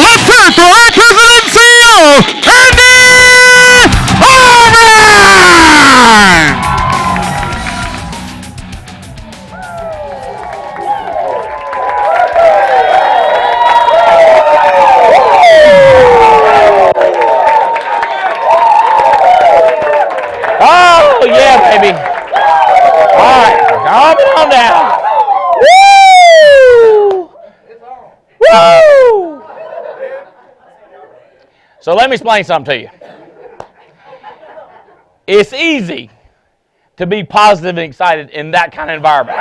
let's hear it for our president and CEO, Andy Albright! Oh, yeah, baby. All right, calm on down. Woo! Woo! So let me explain something to you. It's easy to be positive and excited in that kind of environment.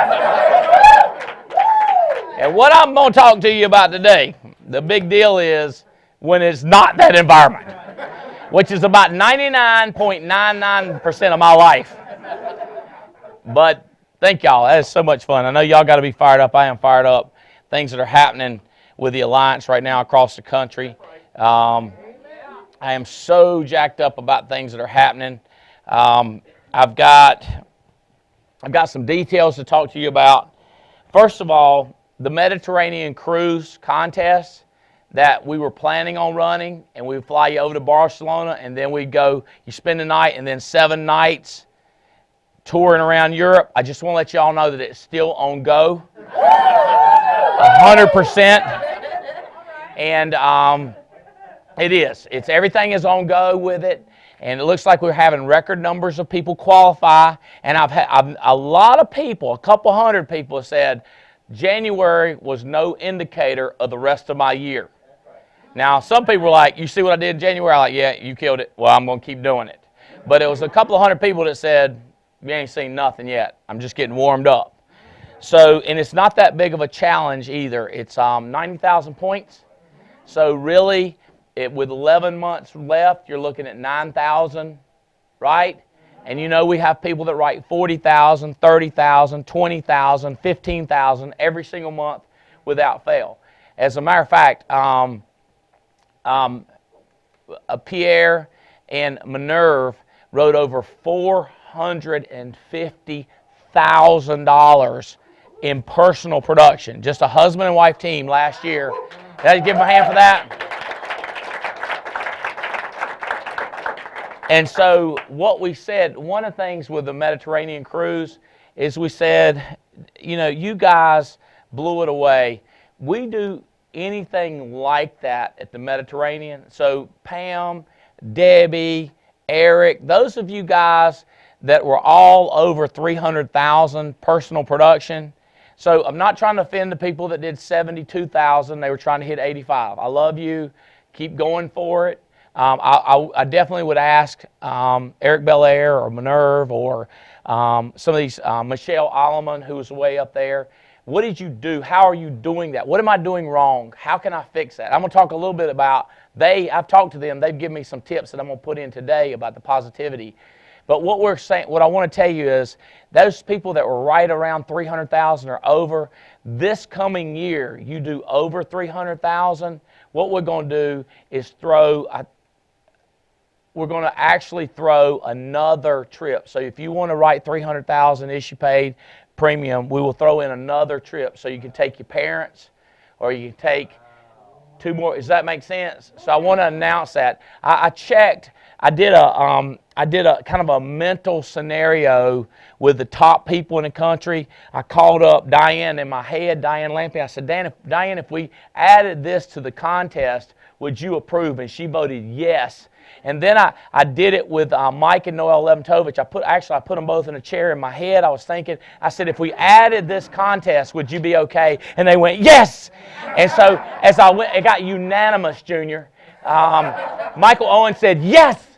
And what I'm going to talk to you about today, the big deal is when it's not that environment, which is about 99.99% of my life. But thank y'all. That is so much fun. I know y'all got to be fired up. I am fired up. Things that are happening with the Alliance right now across the country. I am so jacked up about things that are happening. I've got some details to talk to you about. First of all, the Mediterranean cruise contest that we were planning on running, and we would fly you over to Barcelona, and then we'd go, you spend the night, and then 7 nights touring around Europe. I just want to let y'all know that it's still on go, 100%, and it is. Everything is on go with it, and it looks like we're having record numbers of people qualify, and I've a lot of people, a couple hundred people have said January was no indicator of the rest of my year. Now, some people were like, you see what I did in January? I'm like, yeah, you killed it. Well, I'm going to keep doing it. But it was a couple of hundred people that said, you ain't seen nothing yet. I'm just getting warmed up. So, and it's not that big of a challenge either. It's 90,000 points. So really, with 11 months left, you're looking at 9,000, right? And you know we have people that write 40,000, 30,000, 20,000, 15,000 every single month without fail. As a matter of fact, Pierre and Minerve wrote over $450,000 in personal production. Just a husband and wife team last year. Did I give them a hand for that? And so what we said, one of the things with the Mediterranean cruise is we said, you know, you guys blew it away. We do anything like that at the Mediterranean. So Pam, Debbie, Eric, those of you guys that were all over 300,000 personal production. So I'm not trying to offend the people that did 72,000. They were trying to hit 85. I love you. Keep going for it. I definitely would ask Eric Belair or Minerve or some of these, Michelle Alleman, who was way up there. What did you do? How are you doing that? What am I doing wrong? How can I fix that? I'm going to talk a little bit about, I've talked to them. They've given me some tips that I'm going to put in today about the positivity. But what we're saying, what I want to tell you is, those people that were right around 300,000 or over, this coming year, you do over 300,000. What we're going to do is we're going to actually throw another trip. So if you want to write 300,000 issue paid premium, we will throw in another trip. So you can take your parents, or you can take 2 more. Does that make sense? So I want to announce that. I checked. I did a kind of a mental scenario with the top people in the country. I called up Diane in my head, Diane Lampe. I said, Diane, if we added this to the contest, would you approve? And she voted yes. And then I did it with Mike and Noel Leventovich. I put them both in a chair in my head. I was thinking, I said, if we added this contest, would you be okay? And they went, yes! And so as I went, it got unanimous, Junior. Michael Owen said, yes!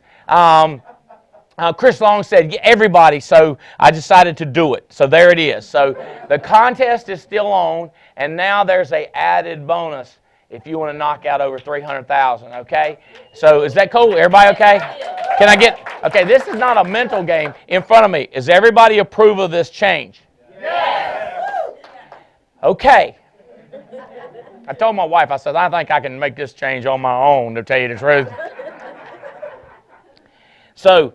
Chris Long said, everybody. So I decided to do it. So there it is. So the contest is still on, and now there's an added bonus if you want to knock out over 300,000, okay? So is that cool? Everybody okay? Can I get, okay, this is not a mental game. In front of me, is everybody approve of this change? Yes! Okay. I told my wife, I said, I think I can make this change on my own, to tell you the truth. So,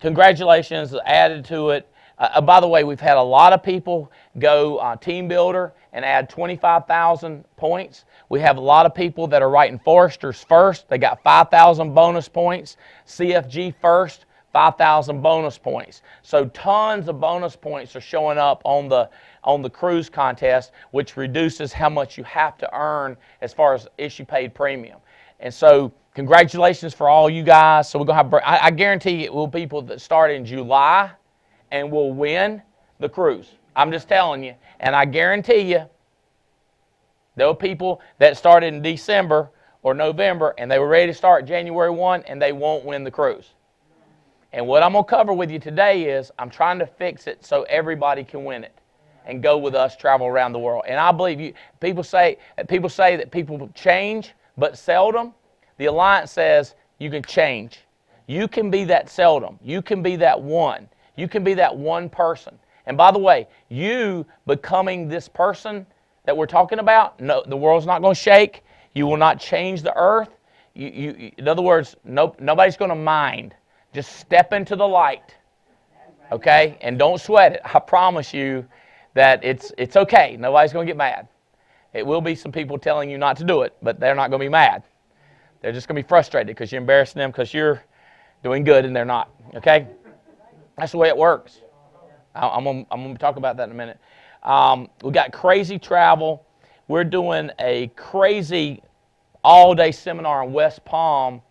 congratulations, added to it. By the way, we've had a lot of people go Team Builder, and add 25,000 points. We have a lot of people that are writing Foresters first. They got 5,000 bonus points. CFG first, 5,000 bonus points. So tons of bonus points are showing up on the cruise contest, which reduces how much you have to earn as far as issue paid premium. And so congratulations for all you guys. So we're going to have, I guarantee it will be people that start in July and will win the cruise. I'm just telling you. And I guarantee you, there were people that started in December or November and they were ready to start January 1 and they won't win the cruise. And what I'm going to cover with you today is I'm trying to fix it so everybody can win it and go with us, travel around the world. And I believe you. People say that people change, but seldom. The Alliance says you can change. You can be that seldom. You can be that one. You can be that one person. And by the way, you becoming this person that we're talking about, no, the world's not going to shake. You will not change the earth. In other words, nobody's going to mind. Just step into the light, okay? And don't sweat it. I promise you that it's okay. Nobody's going to get mad. It will be some people telling you not to do it, but they're not going to be mad. They're just going to be frustrated because you're embarrassing them because you're doing good and they're not, okay? That's the way it works. I'm going to talk about that in a minute. We got crazy travel. We're doing a crazy all-day seminar in West Palm.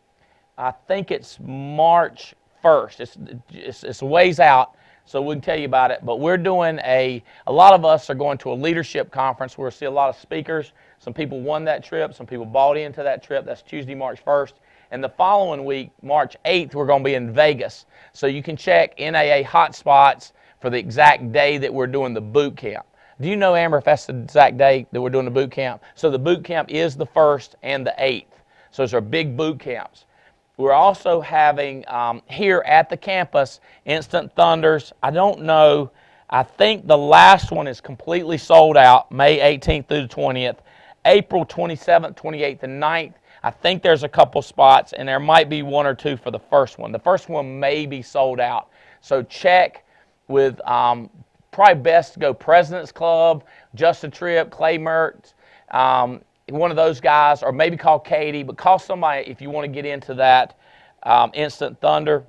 I think it's March 1st. It's a ways out, so we can tell you about it. But we're doing a lot of us are going to a leadership conference where we'll see a lot of speakers. Some people won that trip. Some people bought into that trip. That's Tuesday, March 1st. And the following week, March 8th, we're going to be in Vegas. So you can check NAA hotspots for the exact day that we're doing the boot camp. Do you know, Amber, if that's the exact day that we're doing the boot camp? So the boot camp is the 1st and the 8th. So those are big boot camps. We're also having, here at the campus, Instant Thunders. I don't know. I think the last one is completely sold out, May 18th through the 20th. April 27th, 28th, and 9th. I think there's a couple spots, and there might be one or two for the first one. The first one may be sold out. So check with, probably best to go President's Club, Justin Tripp, Clay Mertz, one of those guys, or maybe call Katie, but call somebody if you want to get into that Instant Thunder.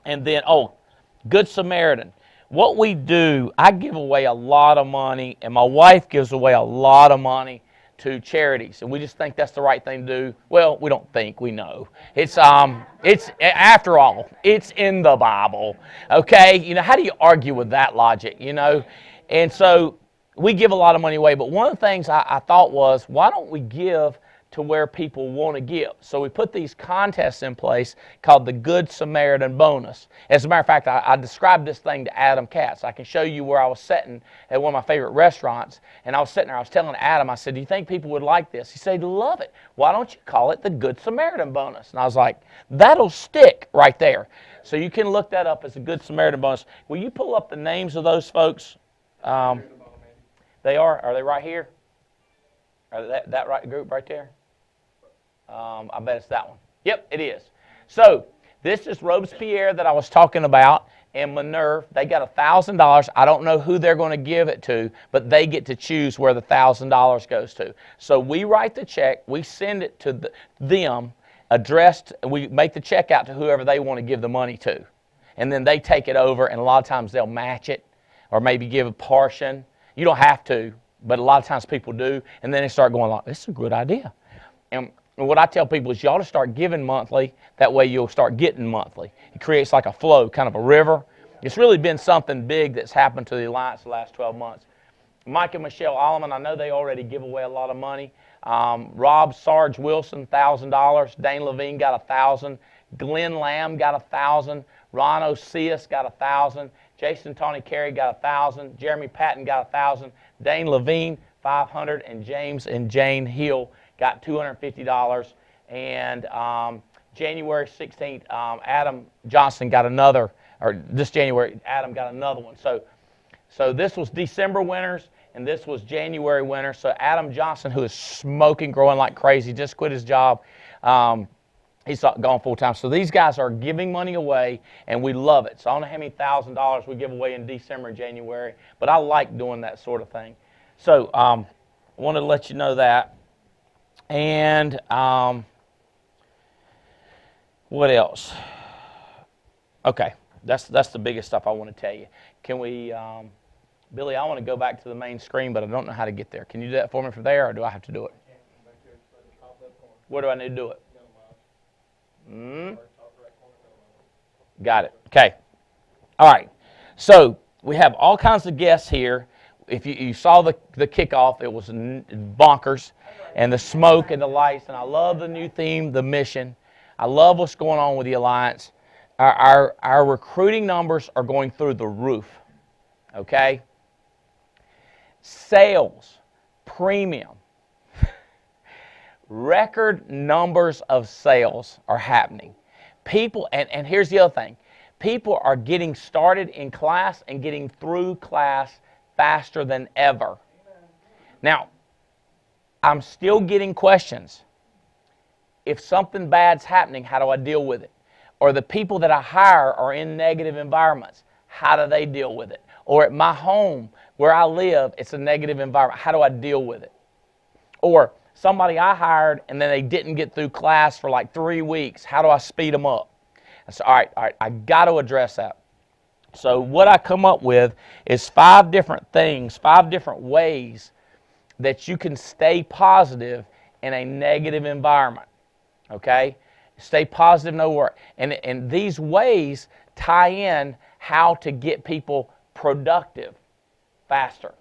And then, Good Samaritan. What we do, I give away a lot of money, and my wife gives away a lot of money to charities, and we just think that's the right thing to do. Well, we don't think, we know. It's after all, it's in the Bible, okay? You know, how do you argue with that logic, you know? And so we give a lot of money away, but one of the things I thought was, why don't we give to where people want to give? So we put these contests in place called the Good Samaritan Bonus. As a matter of fact, I described this thing to Adam Katz. I can show you where I was sitting at one of my favorite restaurants, and I was sitting there, I was telling Adam, I said, do you think people would like this? He said, love it. Why don't you call it the Good Samaritan Bonus? And I was like, that'll stick right there. So you can look that up as a Good Samaritan Bonus. Will you pull up the names of those folks? They are they right here? Are that right group right there? I bet it's that one. Yep, it is. So this is Robespierre that I was talking about, and Minerve. They got $1,000. I don't know who they're going to give it to, but they get to choose where the $1,000 goes to. So we write the check, we send it to them, addressed, we make the check out to whoever they want to give the money to. And then they take it over, and a lot of times they'll match it or maybe give a portion. You don't have to, but a lot of times people do, and then they start going like, this is a good idea. And what I tell people is you ought to start giving monthly. That way you'll start getting monthly. It creates like a flow, kind of a river. It's really been something big that's happened to the Alliance the last 12 months. Mike and Michelle Alleman, I know they already give away a lot of money. Rob Sarge Wilson, $1,000. Dane Levine got $1,000. Glenn Lamb got $1,000. Ron Osias got $1,000. Jason Tawny Carey got $1,000. Jeremy Patton got $1,000. Dane Levine, $500. And James and Jane Hill got $250. And January 16th, Adam Johnson got another, or this January, Adam got another one. So this was December winners, and this was January winners. So Adam Johnson, who is smoking, growing like crazy, just quit his job. He's gone full time. So these guys are giving money away, and we love it. So I don't know how many $1,000s we give away in December and January, but I like doing that sort of thing. So I wanted to let you know that. And what else? Okay, that's the biggest stuff I want to tell you. Can we, Billy, I want to go back to the main screen, but I don't know how to get there. Can you do that for me from there, or do I have to do it? Where do I need to do it? Got it. Okay. All right. So we have all kinds of guests here. If you saw the kickoff, it was bonkers, and the smoke and the lights. And I love the new theme, the mission. I love what's going on with the Alliance. Our recruiting numbers are going through the roof. Okay. Sales, premium, record numbers of sales are happening. People, and here's the other thing, people are getting started in class and getting through class faster than ever. Now, I'm still getting questions. If something bad's happening, how do I deal with it? Or the people that I hire are in negative environments, how do they deal with it? Or at my home, where I live, it's a negative environment. How do I deal with it? Or somebody I hired and then they didn't get through class for like 3 weeks. How do I speed them up? I said, all right, I got to address that. So what I come up with is 5 different things, 5 different ways that you can stay positive in a negative environment. Okay? Stay positive, no work. And these ways tie in how to get people productive faster,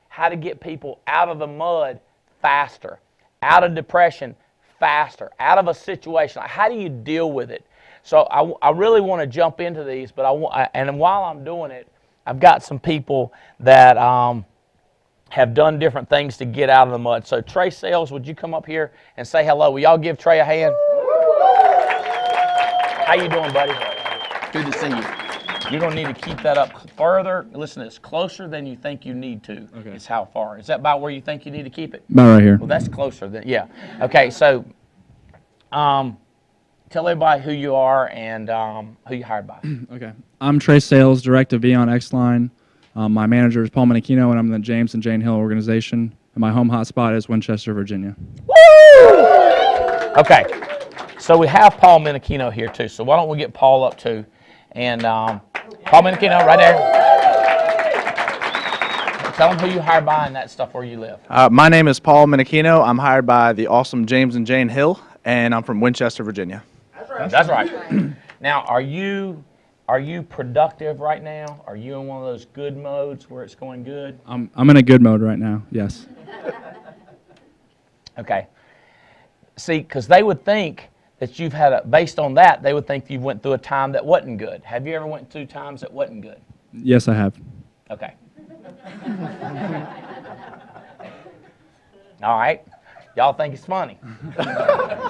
how to get people out of the mud faster, out of depression faster, out of a situation. How do you deal with it? So I really want to jump into these, but and while I'm doing it, I've got some people that have done different things to get out of the mud. So Trey Sales, would you come up here and say hello? Will y'all give Trey a hand? How you doing, buddy? Good to see you. You're going to need to keep that up further. Listen, it's closer than you think you need to. Okay. It's how far. Is that about where you think you need to keep it? About right here. Well, that's closer than, yeah. Okay, so tell everybody who you are and who you hired by. Okay. I'm Trey Sales, Direct of Beyond X-Line. My manager is Paul Menachino, and I'm in the James and Jane Hill organization. And my home hotspot is Winchester, Virginia. Woo! Okay, so we have Paul Menachino here too. So why don't we get Paul up too? And Paul Menachino, right there. Tell them who you hired by and that stuff where you live. My name is Paul Menachino. I'm hired by the awesome James and Jane Hill, and I'm from Winchester, Virginia. That's right. Now, are you productive right now? Are you in one of those good modes where it's going good? I'm in a good mode right now, yes. Okay. See, because they would think that you've had based on that, they would think you went through a time that wasn't good. Have you ever went through times that wasn't good? Yes, I have. Okay. All right. Y'all think it's funny.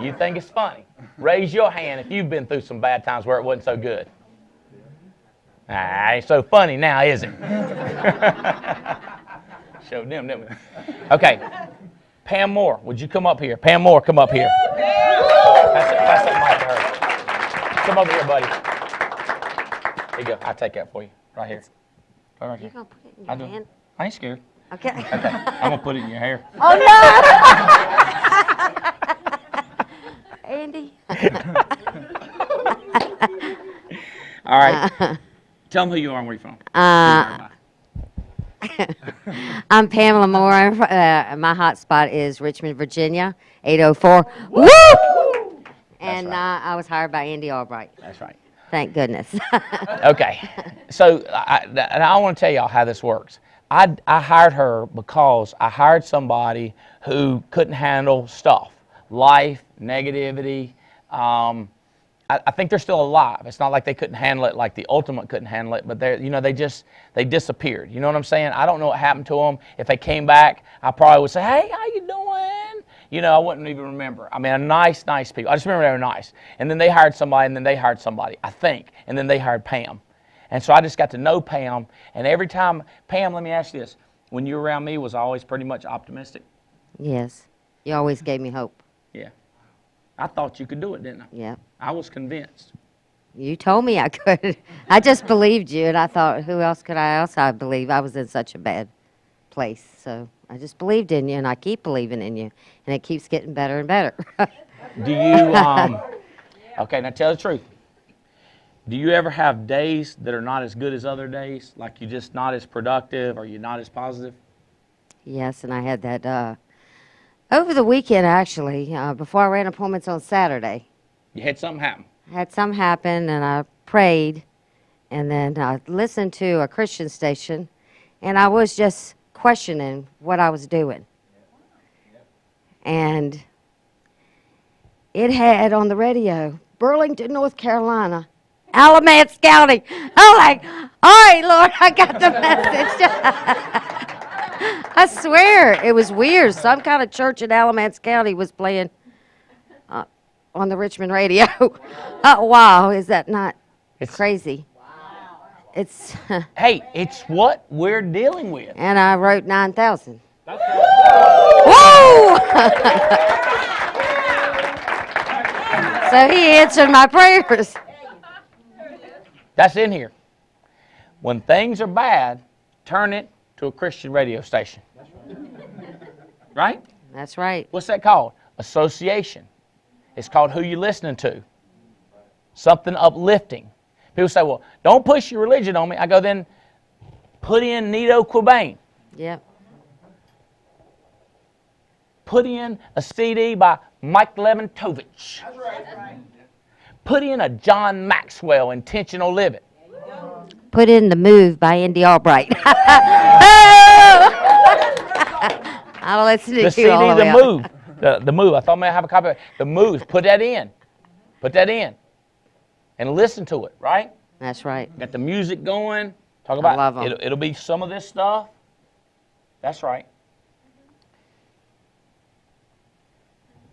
You think it's funny. Raise your hand if you've been through some bad times where it wasn't so good. Ain't so funny now, is it? Showed them, didn't we? Okay. Pam Moore, would you come up here? Pam Moore, come up here. Pass that mic to her. Come over here, buddy. Here you go. I'll take that for you. Right here. Right here. You're going to put it in your hand? I ain't scared. Okay. Okay. I'm going to put it in your hair. Oh, no! Andy. All right. Tell them who you are and where you're from. I'm Pamela Moore. My hotspot is Richmond, Virginia, 804. Woo! And right. I was hired by Andy Albright. That's right. Thank goodness. Okay. So I want to tell y'all how this works. I hired her because I hired somebody who couldn't handle stuff, life, negativity. I think they're still alive. It's not like they couldn't handle it, like the ultimate couldn't handle it, but they disappeared. You know what I'm saying? I don't know what happened to them. If they came back, I probably would say, hey, how you doing? You know, I wouldn't even remember. I mean, nice people. I just remember they were nice. And then they hired somebody, and then they hired somebody, I think. And then they hired Pam. And so I just got to know Pam. And every time, Pam, let me ask you this. When you were around me, was I always pretty much optimistic? Yes. You always gave me hope. Yeah. I thought you could do it, didn't I? Yeah. I was convinced. You told me I could. I just believed you, and I thought, who else could I believe? I was in such a bad place. So I just believed in you, and I keep believing in you, and it keeps getting better and better. Do you, okay, now tell the truth. Do you ever have days that are not as good as other days? Like you're just not as productive or you're not as positive? Yes, and I had that over the weekend, actually, before I ran appointments on Saturday. You had something happen. I had something happen, and I prayed, and then I listened to a Christian station, and I was just questioning what I was doing. And it had on the radio, Burlington, North Carolina, Alamance County. I'm like, all right, Lord, I got the message. I swear, it was weird. Some kind of church in Alamance County was playing on the Richmond radio. Wow, is that not crazy? It's Hey, it's what we're dealing with. and I wrote 9,000. That's right. Whoa! So he answered my prayers. That's in here. When things are bad, turn it to a Christian radio station. Right? That's right. What's that called? Association. It's called who you're listening to. Something uplifting. People say, well, don't push your religion on me. I go, then put in Nito Quabain. Yep. Put in a CD by Mike Leventovich. That's right. Put in a John Maxwell, Intentional Living. Put in The Move by Andy Albright. I'll listen to The you CD, all The way Move. The Move. I thought I might have a copy of it. The Move. Put that in. Put that in. And listen to it, right? That's right. Got the music going. Talk about love 'em. It'll be some of this stuff. That's right.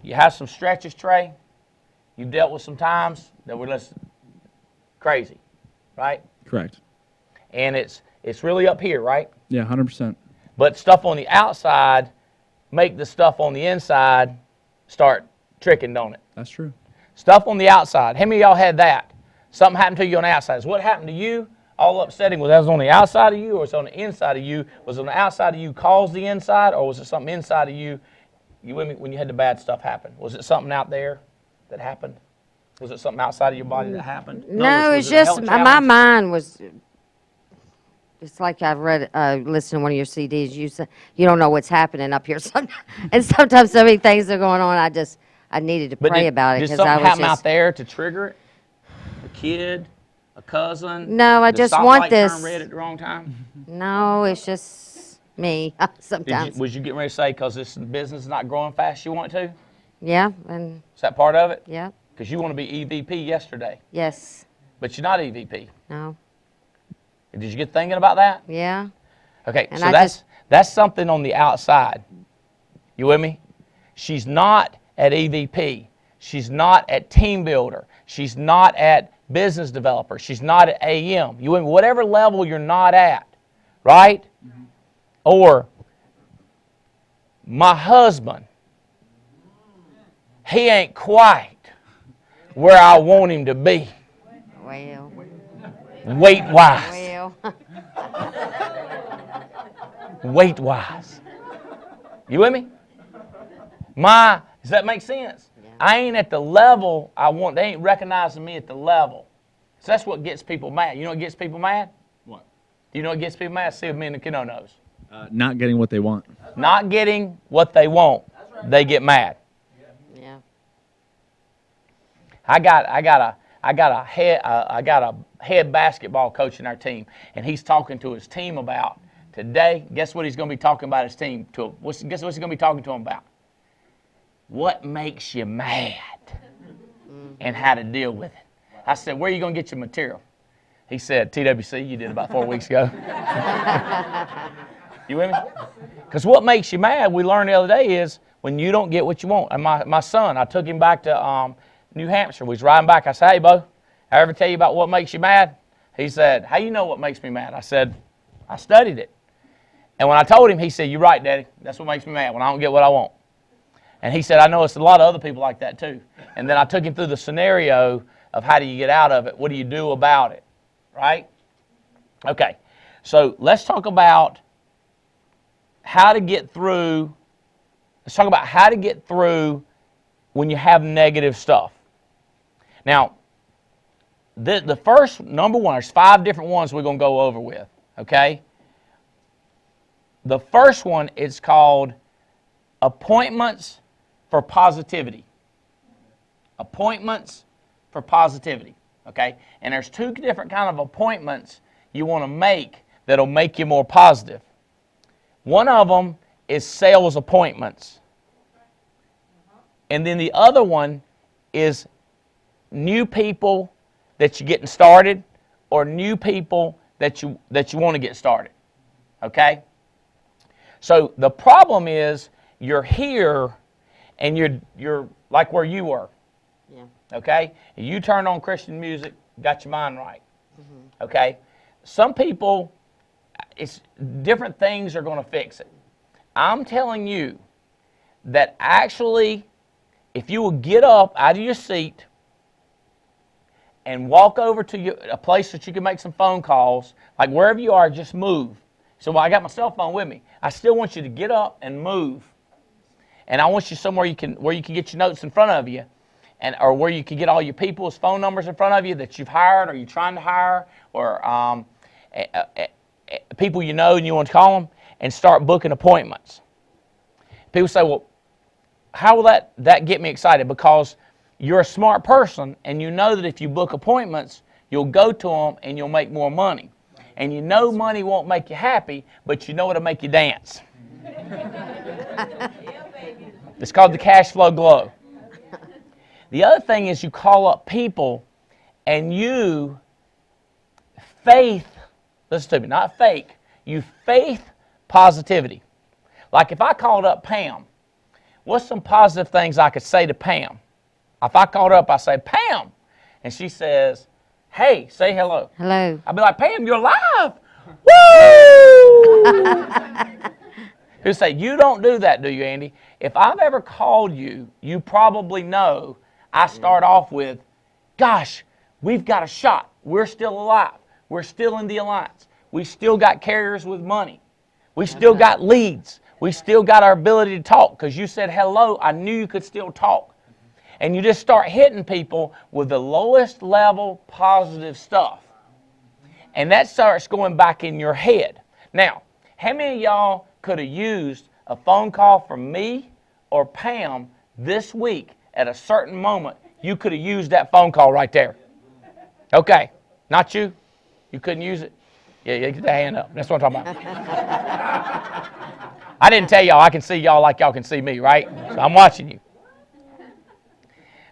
You have some stretches, Trey. You've dealt with some times that were just crazy, right? Correct. And it's really up here, right? Yeah, 100%. But stuff on the outside make the stuff on the inside start tricking, don't it? That's true. Stuff on the outside. How many of y'all had that? Something happened to you on the outside. Is what happened to you all upsetting? Was that on the outside of you or was it on the inside of you? Was it on the outside of you caused the inside or was it something inside of you? You with me when you had the bad stuff happen? Was it something out there that happened? Was it something outside of your body that happened? No, Was it's it a just health my challenge? mind was. It's like I've read, listened to one of your CDs. You say you don't know what's happening up here, and sometimes so many things are going on. I needed to But pray about it did because something I was happen out just. there to trigger it? A kid, a cousin? No, I The just stoplight want this. turned red at the wrong time? No, it's just me sometimes. Was you getting ready to say because this business is not growing fast you want it to? Yeah, and Is that part of it? yeah, Because you want to be EVP yesterday, yes, but you're not EVP. no, Did you get thinking about that? yeah, Okay, And so I that's something on the outside. You with me? She's not at EVP. She's not at team builder. She's not at business developer. She's not at AM. You with me? Whatever level you're not at, right? Mm-hmm. Or my husband, he ain't quite where I want him to be, well, weight-wise. well, Weight-wise. You with me? Does that make sense? Yeah. I ain't at the level I want. They ain't recognizing me at the level. So that's what gets people mad. You know what gets people mad? What? Do you know what gets people mad? See what me and the kiddo knows. Not getting what they want. Not getting what they want. They get mad. yeah, I got a head basketball coach in our team, and he's talking to his team about today. Guess what he's going to be talking about his team to? Guess what he's going to be talking to them about? What makes you mad, and how to deal with it. I said, where are you going to get your material? He said, TWC. You did about 4 weeks ago. You with me? Because what makes you mad, we learned the other day, is when you don't get what you want. And my son, I took him back to New Hampshire. We was riding back. I said, hey, Bo, I ever tell you about what makes you mad? He said, how you know what makes me mad? I said, I studied it. And when I told him, he said, you're right, Daddy. That's what makes me mad, when I don't get what I want. And he said, I know it's a lot of other people like that too. And then I took him through the scenario of how do you get out of it? What do you do about it? Right? Okay. So let's talk about how to get through. Let's talk about how to get through when you have negative stuff. Now, the first, number one, there's 5 different ones we're going to go over with, okay? The first one is called appointments for positivity. Appointments for positivity, okay? And there's 2 different kind of appointments you want to make that'll make you more positive. One of them is sales appointments. And then the other one is new people that you're getting started, or new people that you want to get started. Okay? So the problem is you're here and you're like where you were. Yeah. Okay? You turned on Christian music, got your mind right. Okay? Some people, it's different things are going to fix it. I'm telling you that actually, if you will get up out of your seat and walk over to a place that you can make some phone calls, like wherever you are, just move. So I got my cell phone with me. I still want you to get up and move. And I want you somewhere where you can get your notes in front of you, or where you can get all your people's phone numbers in front of you that you've hired or you're trying to hire, or people you know and you want to call them, and start booking appointments. People say, well, how will that get me excited? Because you're a smart person, and you know that if you book appointments, you'll go to them and you'll make more money. And you know money won't make you happy, but you know it'll make you dance. It's called the cash flow glow. The other thing is you call up people and you faith, listen to me, not fake, you faith positivity. Like if I called up Pam, what's some positive things I could say to Pam? If I called her up, I say, Pam, and she says, hey, say hello. Hello. I'd be like, Pam, you're alive. Woo! Who say, you don't do that, do you, Andy? If I've ever called you, you probably know I start off with, gosh, we've got a shot. We're still alive. We're still in the alliance. We still got carriers with money. We still got leads. We still got our ability to talk. Because you said hello, I knew you could still talk. And you just start hitting people with the lowest level positive stuff. And that starts going back in your head. Now, how many of y'all could have used a phone call from me or Pam this week at a certain moment? You could have used that phone call right there. Okay, not you? You couldn't use it? Yeah, get the hand up. That's what I'm talking about. I didn't tell y'all I can see y'all like y'all can see me, right? So I'm watching you.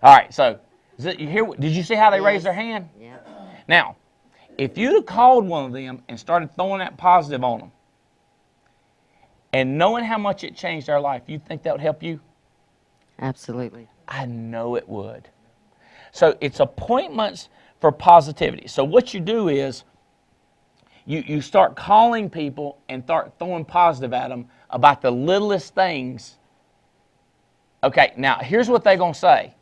All right, so did you see how they raised their hand? Yeah. Now, if you'd have called one of them and started throwing that positive on them, and knowing how much it changed their life, you think that would help you? Absolutely. I know it would. So it's appointments for positivity. So what you do is you start calling people and start throwing positive at them about the littlest things. Okay, now here's what they're going to say.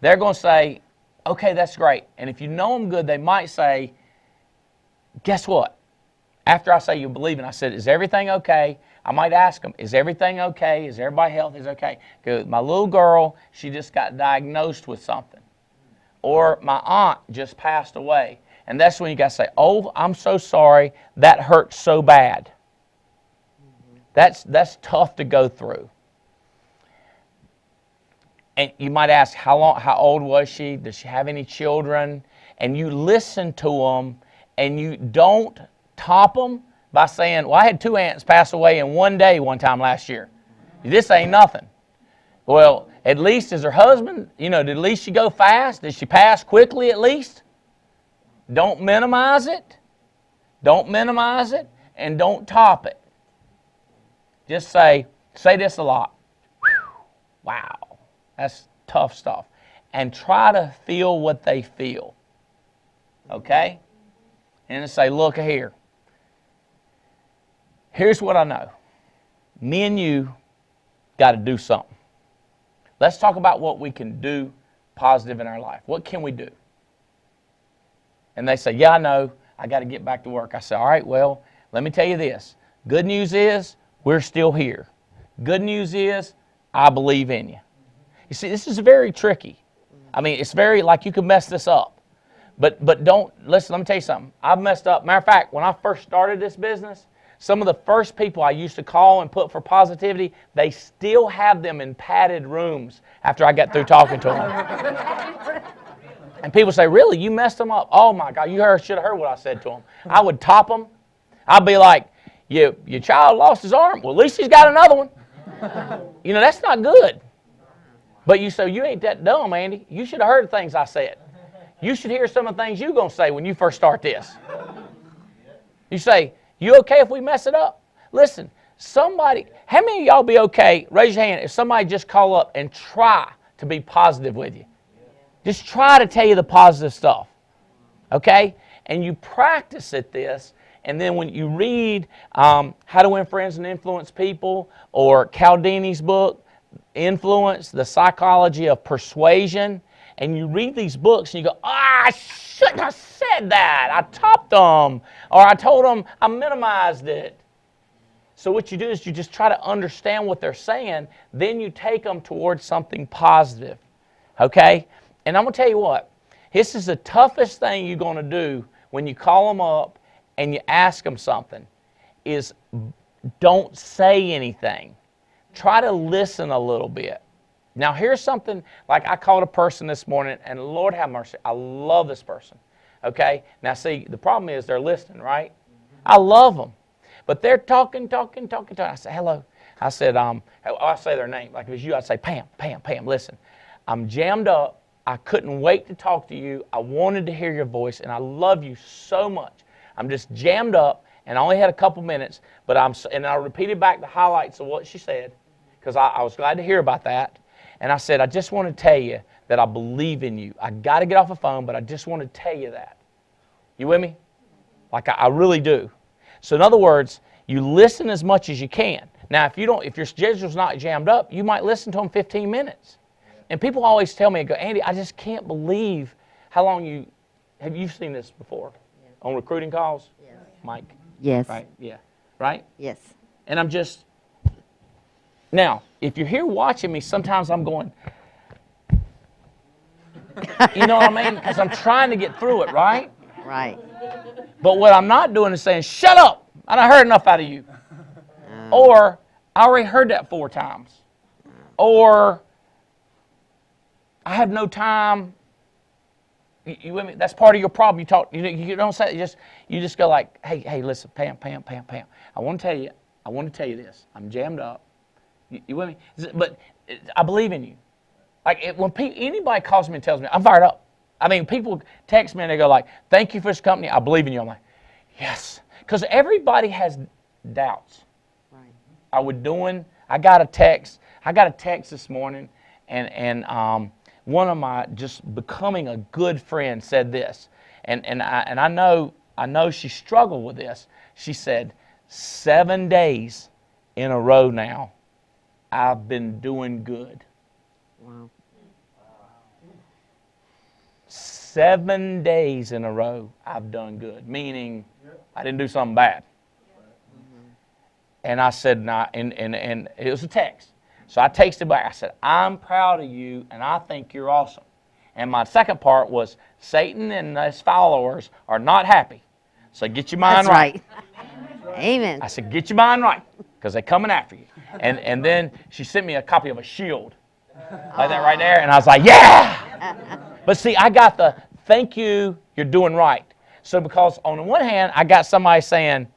They're going to say, okay, that's great. And if you know them good, they might say, guess what? After I say you believe in, I said, is everything okay? I might ask them, is everything okay? Is everybody healthy? Is okay? Because my little girl, she just got diagnosed with something. Or my aunt just passed away. And that's when you got to say, oh, I'm so sorry. That hurts so bad. That's tough to go through. And you might ask, how old was she? Does she have any children? And you listen to them, and you don't top them by saying, well, I had 2 aunts pass away in one day one time last year. This ain't nothing. Well, at least is her husband, did at least she go fast? Did she pass quickly at least? Don't minimize it. Don't minimize it, and don't top it. Just say this a lot. Wow. That's tough stuff. And try to feel what they feel. Okay? And say, look here. Here's what I know. Me and you got to do something. Let's talk about what we can do positive in our life. What can we do? And they say, yeah, I know. I got to get back to work. I say, all right, well, let me tell you this. Good news is We're still here. Good news is, I believe in you. You see, this is very tricky. I mean, it's very, like, you could mess this up. But don't, listen, let me tell you something. I've messed up. Matter of fact, when I first started this business, some of the first people I used to call and put for positivity, they still have them in padded rooms after I got through talking to them. And people say, really, you messed them up? Oh, my God, you should have heard what I said to them. I would top them. I'd be like, your child lost his arm? Well, at least he's got another one. You know, that's not good. But you say, you ain't that dumb, Andy. You should have heard the things I said. You should hear some of the things you're going to say when you first start this. You say, you okay if we mess it up? Listen, somebody, how many of y'all be okay, raise your hand, if somebody just call up and try to be positive with you? Just try to tell you the positive stuff, okay? And you practice at this, and then when you read How to Win Friends and Influence People, or Cialdini's book, Influence, The Psychology of Persuasion, and you read these books and you go, I shouldn't have said that. I topped them, or I told them I minimized it. So what you do is you just try to understand what they're saying, then you take them towards something positive, okay? And I'm going to tell you what, this is the toughest thing you're going to do when you call them up and you ask them something, is don't say anything. Try to listen a little bit. Now here's something, like I called a person this morning, and Lord have mercy, I love this person, okay? Now see, the problem is they're listening, right? I love them. But they're talking. I say, hello. I said, I say their name. Like if it was you, I'd say, Pam, listen. I'm jammed up. I couldn't wait to talk to you. I wanted to hear your voice, and I love you so much. I'm just jammed up, and I only had a couple minutes, but I repeated back the highlights of what she said, because I was glad to hear about that. And I said, I just want to tell you that I believe in you. I got to get off the phone, but I just want to tell you that. You with me? Like I really do. So in other words, you listen as much as you can. Now, if your schedule's not jammed up, you might listen to them 15 minutes. And people always tell me, Andy, I just can't believe how long have you seen this before? Yeah. On recruiting calls? Yes. Mike? Yes. Right? Yeah. Right? Yes. And I'm just, now, if you're here watching me, sometimes I'm going, you know what I mean? Because I'm trying to get through it, right? Right. But what I'm not doing is saying, shut up, I done heard enough out of you. Or, I already heard that 4 times. Or, I have no time. You with me? That's part of your problem. You don't say it, you just go like, hey, listen, Pam. I want to tell you this. I'm jammed up. You with me? But I believe in you. Like when anybody calls me and tells me, I'm fired up. I mean, people text me and they go like, thank you for this company. I believe in you. I'm like, yes. Because everybody has doubts. Right. I got a text this morning, and one of my just becoming a good friend said this. And I know she struggled with this. She said, 7 days in a row now, I've been doing good. Wow. 7 days in a row, I've done good. Meaning, I didn't do something bad. And I said, nah, and it was a text. So I texted back. I said, I'm proud of you, and I think you're awesome. And my second part was, Satan and his followers are not happy. So get your mind right. That's right. Amen. I said, get your mind right, because they're coming after you. And then she sent me a copy of a shield, like that right there. And I was like, yeah! But see, I got the, thank you, you're doing right. So because on the one hand, I got somebody saying,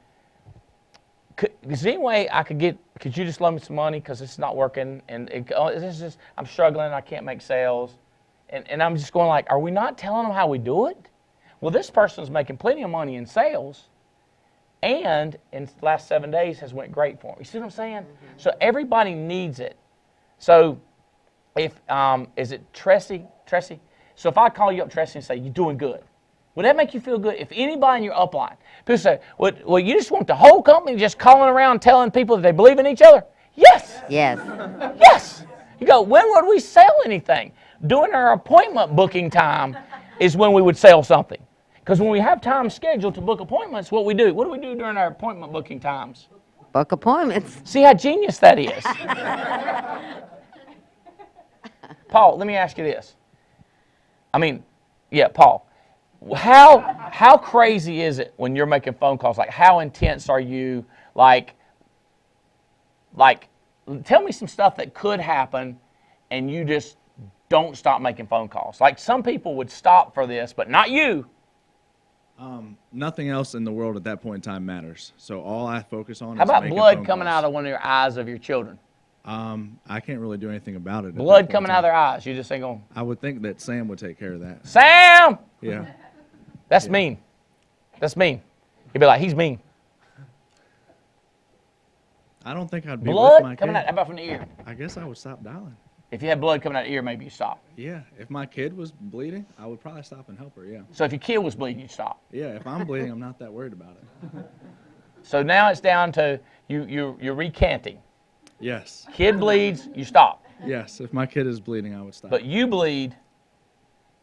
is there any way could you just loan me some money because it's not working, and I'm struggling, I can't make sales. And I'm just going like, are we not telling them how we do it? Well, this person's making plenty of money in sales, and in the last 7 days has went great for them. You see what I'm saying? Mm-hmm. So everybody needs it. So if, is it Tressie? So if I call you up, Tressie, and say, you're doing good, would that make you feel good? If anybody in your upline, people say, well, you just want the whole company just calling around telling people that they believe in each other? Yes. Yes. Yes. You go, when would we sell anything? During our appointment booking time is when we would sell something. Because when we have time scheduled to book appointments, what do we do during our appointment booking times? book appointments. See how genius that is. Paul, let me ask you this. Paul, how crazy is it when you're making phone calls? Like, how intense are you? Like, tell me some stuff that could happen and you just don't stop making phone calls. Like, some people would stop for this, but not you. Nothing else in the world at that point in time matters. So all I focus on How is about making blood phone coming calls. out of one of your eyes of your children? I can't really do anything about it. at that Blood point in coming out of time. their eyes. You just ain't going, I would think that Sam would take care of that. Sam! Yeah. That's mean. That's mean. He'd be like, he's mean. I don't think I'd be with Blood my coming kid. out. How about from the ear? I guess I would stop dialing. If you had blood coming out of the ear, maybe you stop. Yeah. If my kid was bleeding, I would probably stop and help her. Yeah. So if your kid was bleeding, you'd stop. Yeah. If I'm bleeding, I'm not that worried about it. So now it's down to you're recanting. Yes. Kid bleeds, you stop. Yes. If my kid is bleeding, I would stop. But you bleed.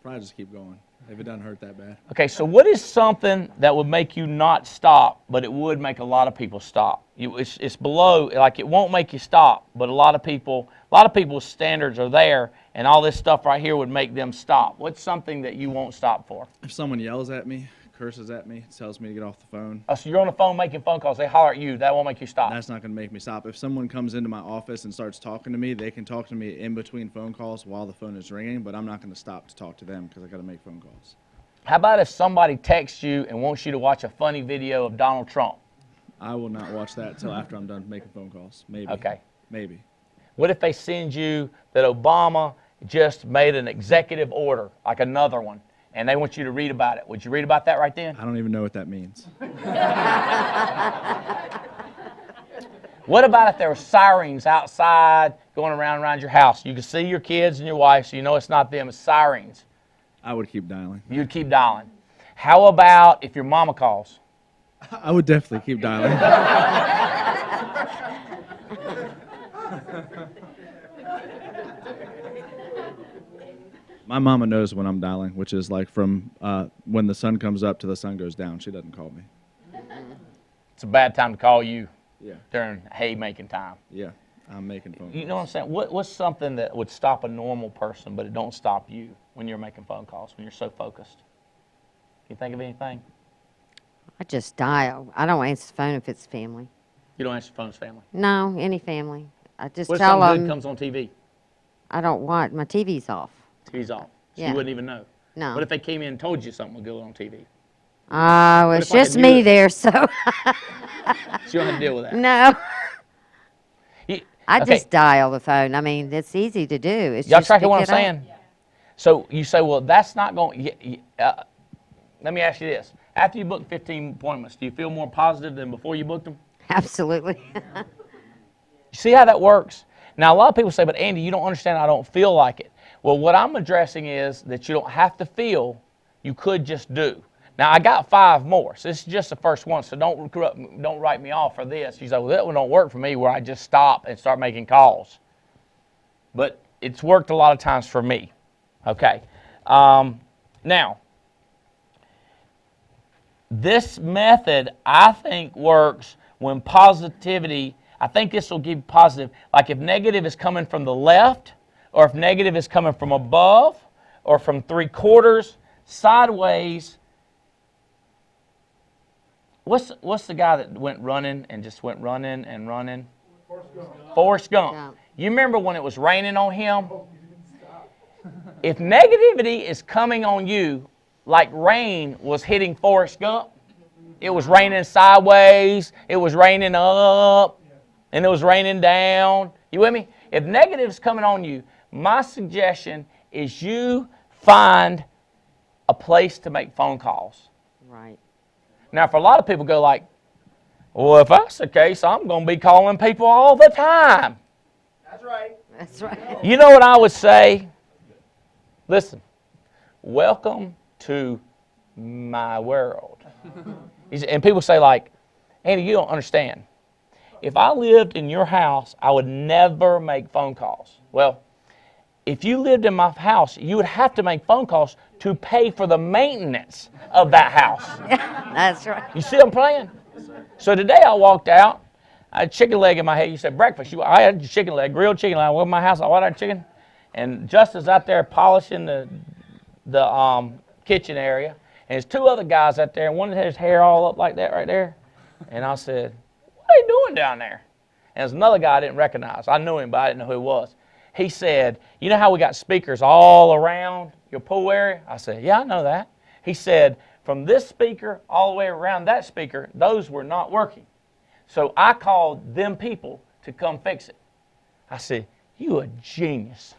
Probably just keep going if it doesn't hurt that bad. Okay, so what is something that would make you not stop, but it would make a lot of people stop? It's below, like it won't make you stop, but a lot of people's standards are there, and all this stuff right here would make them stop. What's something that you won't stop for? If someone yells at me, curses at me, tells me to get off the phone, Oh, so you're on the phone making phone calls, they holler at you, that won't make you stop. that's not going to make me stop. If someone comes into my office and starts talking to me, they can talk to me in between phone calls while the phone is ringing, but I'm not going to stop to talk to them because I got to make phone calls. How about if somebody texts you and wants you to watch a funny video of Donald Trump? I will not watch that until after I'm done making phone calls. Maybe. Okay. Maybe. What if they send you that Obama just made an executive order, like another one, and they want you to read about it? Would you read about that right then? I don't even know what that means. What about if there were sirens outside going around your house? You can see your kids and your wife, so you know it's not them, it's sirens. I would keep dialing. You'd keep dialing. How about if your mama calls? I would definitely keep dialing. My mama knows when I'm dialing, which is like from when the sun comes up to the sun goes down. She doesn't call me. It's a bad time to call you Yeah. during hay-making time. Yeah. I'm making phone calls. You know what I'm saying? What's something that would stop a normal person, but it don't stop you when you're making phone calls, when you're so focused? Can you think of anything? I just dial. I don't answer the phone if it's family. You don't answer the phone as family. No, any family. I just What if tell something good them comes on TV? I don't watch. My TV's off. TV's off. So Yeah. you wouldn't even know. No. What if they came in and told you something was good on TV? Oh, What it's if, like, a just me news- there, so So you don't have to deal with that. no. I Okay. just dial the phone. I mean, it's easy to do. It's Y'all just tracking pick what I'm it up. saying? So you say, well, that's not going. Let me ask you this: after you book 15 appointments, do you feel more positive than before you booked them? Absolutely. You see how that works? Now, a lot of people say, but Andy, you don't understand. I don't feel like it. Well, what I'm addressing is that you don't have to feel. You could just do. Now, I got 5 more, so this is just the first one, so don't write me off for this. You say, well, that one don't work for me where I just stop and start making calls. But it's worked a lot of times for me. Okay. Now, this method, I think, works when positivity, I think this will give you positive, like if negative is coming from the left, or if negative is coming from above, or from 3/4, sideways. What's the guy that went running and just went running and running? Forrest Gump. Gump. You remember when it was raining on him? If negativity is coming on you like rain was hitting Forrest Gump, it was raining sideways, it was raining up, and it was raining down. You with me? If negative is coming on you, my suggestion is you find a place to make phone calls. Right. Now, for a lot of people go like, well, if that's the case, I'm going to be calling people all the time. That's right. You know what I would say? Listen, welcome to my world. And people say like, Andy, you don't understand. If I lived in your house, I would never make phone calls. Well, if you lived in my house, you would have to make phone calls to pay for the maintenance of that house. That's right. You see what I'm playing? So today I walked out. I had chicken leg in my head. You said breakfast. I had chicken leg, grilled chicken leg. I went to my house. I ordered chicken, and Justin's out there polishing the kitchen area, and there's two other guys out there, and one had his hair all up like that right there. And I said, "What are you doing down there?" And there's another guy I didn't recognize. I knew him, but I didn't know who he was. He said, "You know how we got speakers all around your pool area?" I said, "Yeah, I know that." He said, "From this speaker all the way around that speaker, those were not working. So I called them people to come fix it." I said, "You a genius."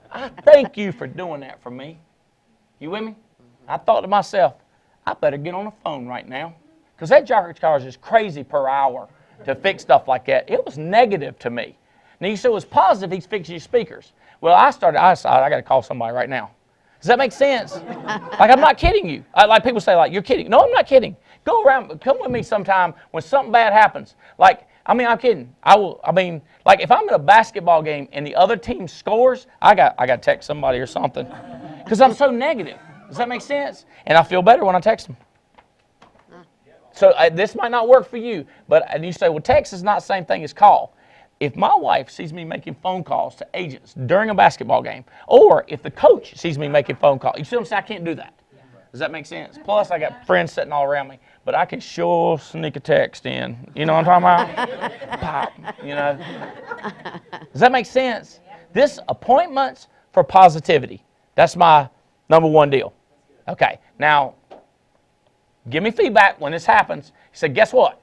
I thank you for doing that for me. You with me? I thought to myself, I better get on the phone right now, because that charge is crazy per hour to fix stuff like that. It was negative to me. Now you said it was positive, he's fixing your speakers. Well, I decided I got to call somebody right now. Does that make sense? Like, I'm not kidding you. Like people say, like, you're kidding. No, I'm not kidding. Go around, come with me sometime when something bad happens. Like, I'm kidding. Like if I'm at a basketball game and the other team scores, I got to text somebody or something, because I'm so negative. Does that make sense? And I feel better when I text them. So this might not work for you, and you say, well, text is not the same thing as call. If my wife sees me making phone calls to agents during a basketball game, or if the coach sees me making phone calls, you see what I'm saying? I can't do that. Does that make sense? Plus, I got friends sitting all around me, but I can sure sneak a text in. You know what I'm talking about? Pop, you know. Does that make sense? This appointments for positivity. That's my number one deal. Okay, now, give me feedback when this happens. He said, guess what?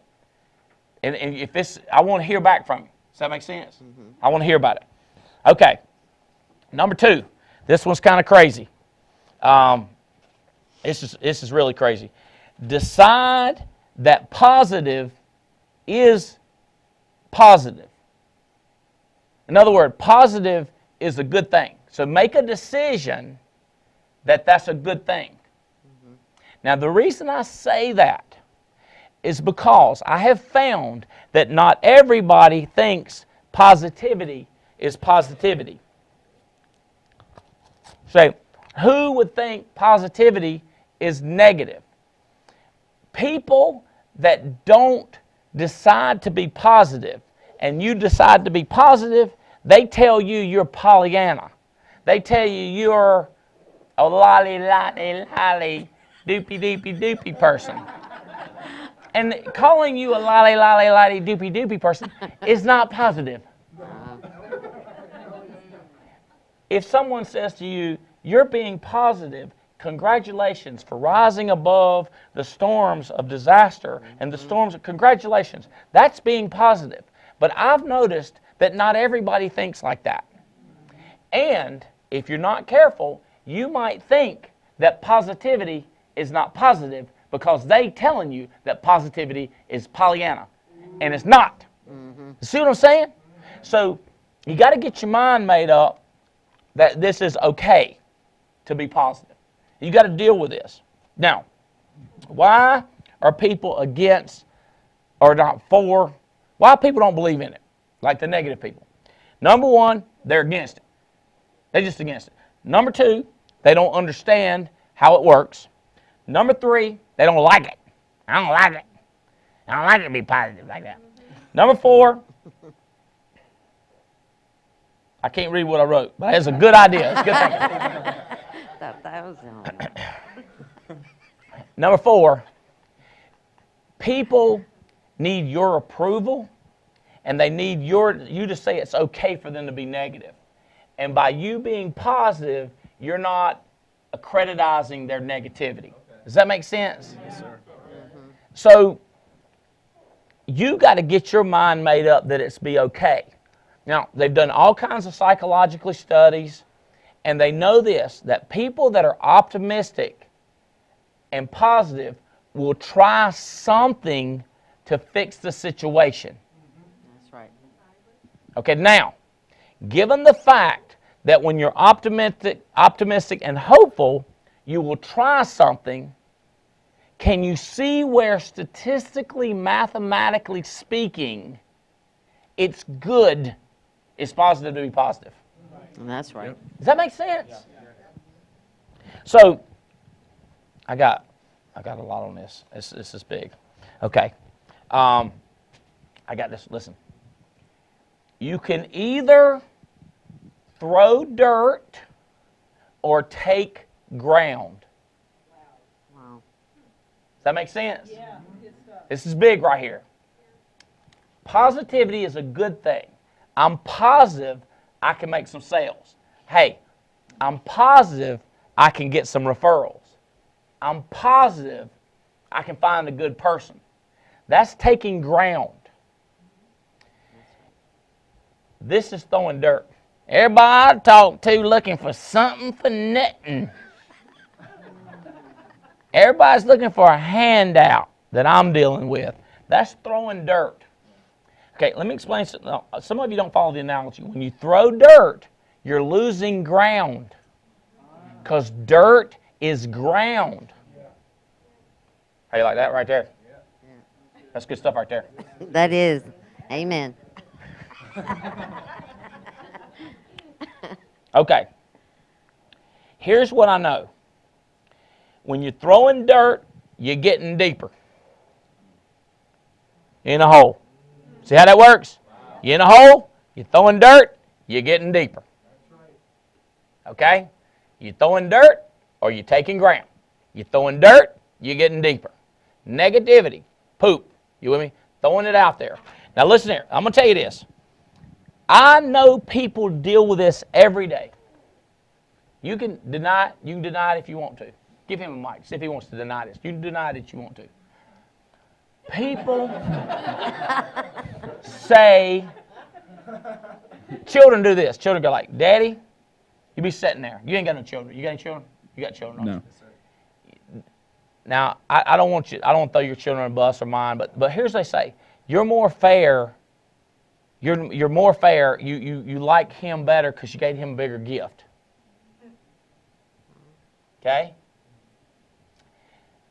And if this, I want to hear back from you. Does that make sense? Mm-hmm. I want to hear about it. Okay. Number two. This one's kind of crazy. This is really crazy. Decide that positive is positive. In other words, positive is a good thing. So make a decision that that's a good thing. Mm-hmm. Now, the reason I say that is because I have found that not everybody thinks positivity is positivity. So, who would think positivity is negative? People that don't decide to be positive, and you decide to be positive, they tell you you're Pollyanna. They tell you you're a lolly, doopy person. And calling you a lolly, doopy person is not positive. If someone says to you, you're being positive, congratulations for rising above the storms of disaster and the storms of congratulations, that's being positive. But I've noticed that not everybody thinks like that. And if you're not careful, you might think that positivity is not positive, because they telling you that positivity is Pollyanna, and it's not. Mm-hmm. See what I'm saying? So you got to get your mind made up that this is okay to be positive. You got to deal with this. Now, why are people against or not for? Why people don't believe in it, like the negative people? Number one, they're against it. They're just against it. Number two, they don't understand how it works. Number three, they don't like it. I don't like it. I don't like it to be positive like that. Number four, I can't read what I wrote, but it's a good idea. It's a good thing. Number four, people need your approval, and they need you to say it's okay for them to be negative. And by you being positive, you're not accreditizing their negativity. Does that make sense? Yes, sir. Mm-hmm. So you got to get your mind made up that it's be okay. Now, they've done all kinds of psychological studies, and they know this, that people that are optimistic and positive will try something to fix the situation. That's right. Okay, now, given the fact that when you're optimistic and hopeful, you will try something, can you see where statistically, mathematically speaking, it's good, it's positive to be positive? That's right. Does that make sense? So, I got a lot on this. This is big. Okay. I got this. Listen. You can either throw dirt or take ground. Wow. Does that make sense? Yeah. This is big right here. Positivity is a good thing. I'm positive I can make some sales. Hey, I'm positive I can get some referrals. I'm positive I can find a good person. That's taking ground. This is throwing dirt. Everybody I talk to looking for something for nothing. Everybody's looking for a handout that I'm dealing with. That's throwing dirt. Okay, let me explain something. Some of you don't follow the analogy. When you throw dirt, you're losing ground. Because dirt is ground. How you like that right there? That's good stuff right there. That is. Amen. Okay. Here's what I know. When you're throwing dirt, you're getting deeper. In a hole. See how that works? You're in a hole, you're throwing dirt, you're getting deeper. Okay? You're throwing dirt or you're taking ground. You're throwing dirt, you're getting deeper. Negativity, poop. You with me? Throwing it out there. Now listen here. I'm going to tell you this. I know people deal with this every day. You can deny it if you want to. Give him a mic. See if he wants to deny this. You can deny it if you want to. People say, children do this. Children go like, Daddy, you be sitting there. You ain't got no children. You got any children? You got children? No. Now, I don't want to throw your children on a bus or mine, but here's what they say. You're more fair. You're more fair. You like him better because you gave him a bigger gift. Okay?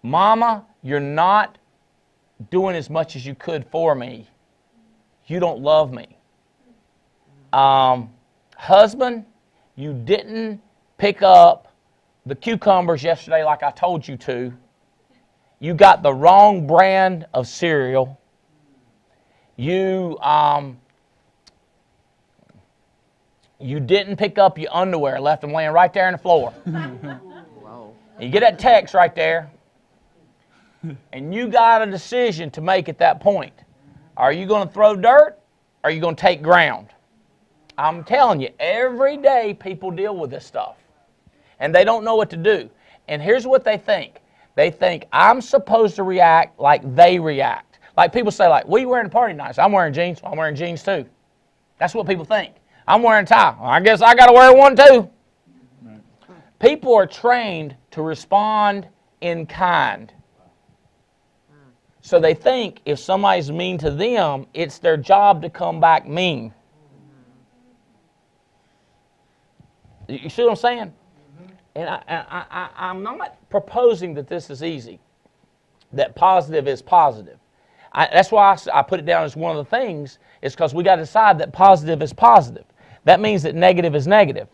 Mama, you're not doing as much as you could for me. You don't love me. Husband, you didn't pick up the cucumbers yesterday like I told you to. You got the wrong brand of cereal. You didn't pick up your underwear, left them laying right there on the floor. You get that text right there, and you got a decision to make at that point. Are you going to throw dirt, or are you going to take ground? I'm telling you, every day people deal with this stuff, and they don't know what to do. And here's what they think. They think, I'm supposed to react like they react. Like people say, like, what are you wearing to party tonight? So I'm wearing jeans. I'm wearing jeans too. That's what people think. I'm wearing a tie. Well, I guess I got to wear one too. Right. People are trained to respond in kind. So they think if somebody's mean to them, it's their job to come back mean. You see what I'm saying? And I'm not proposing that this is easy, that positive is positive. That's why I put it down as one of the things, is because we got to decide that positive is positive. That means that negative is negative.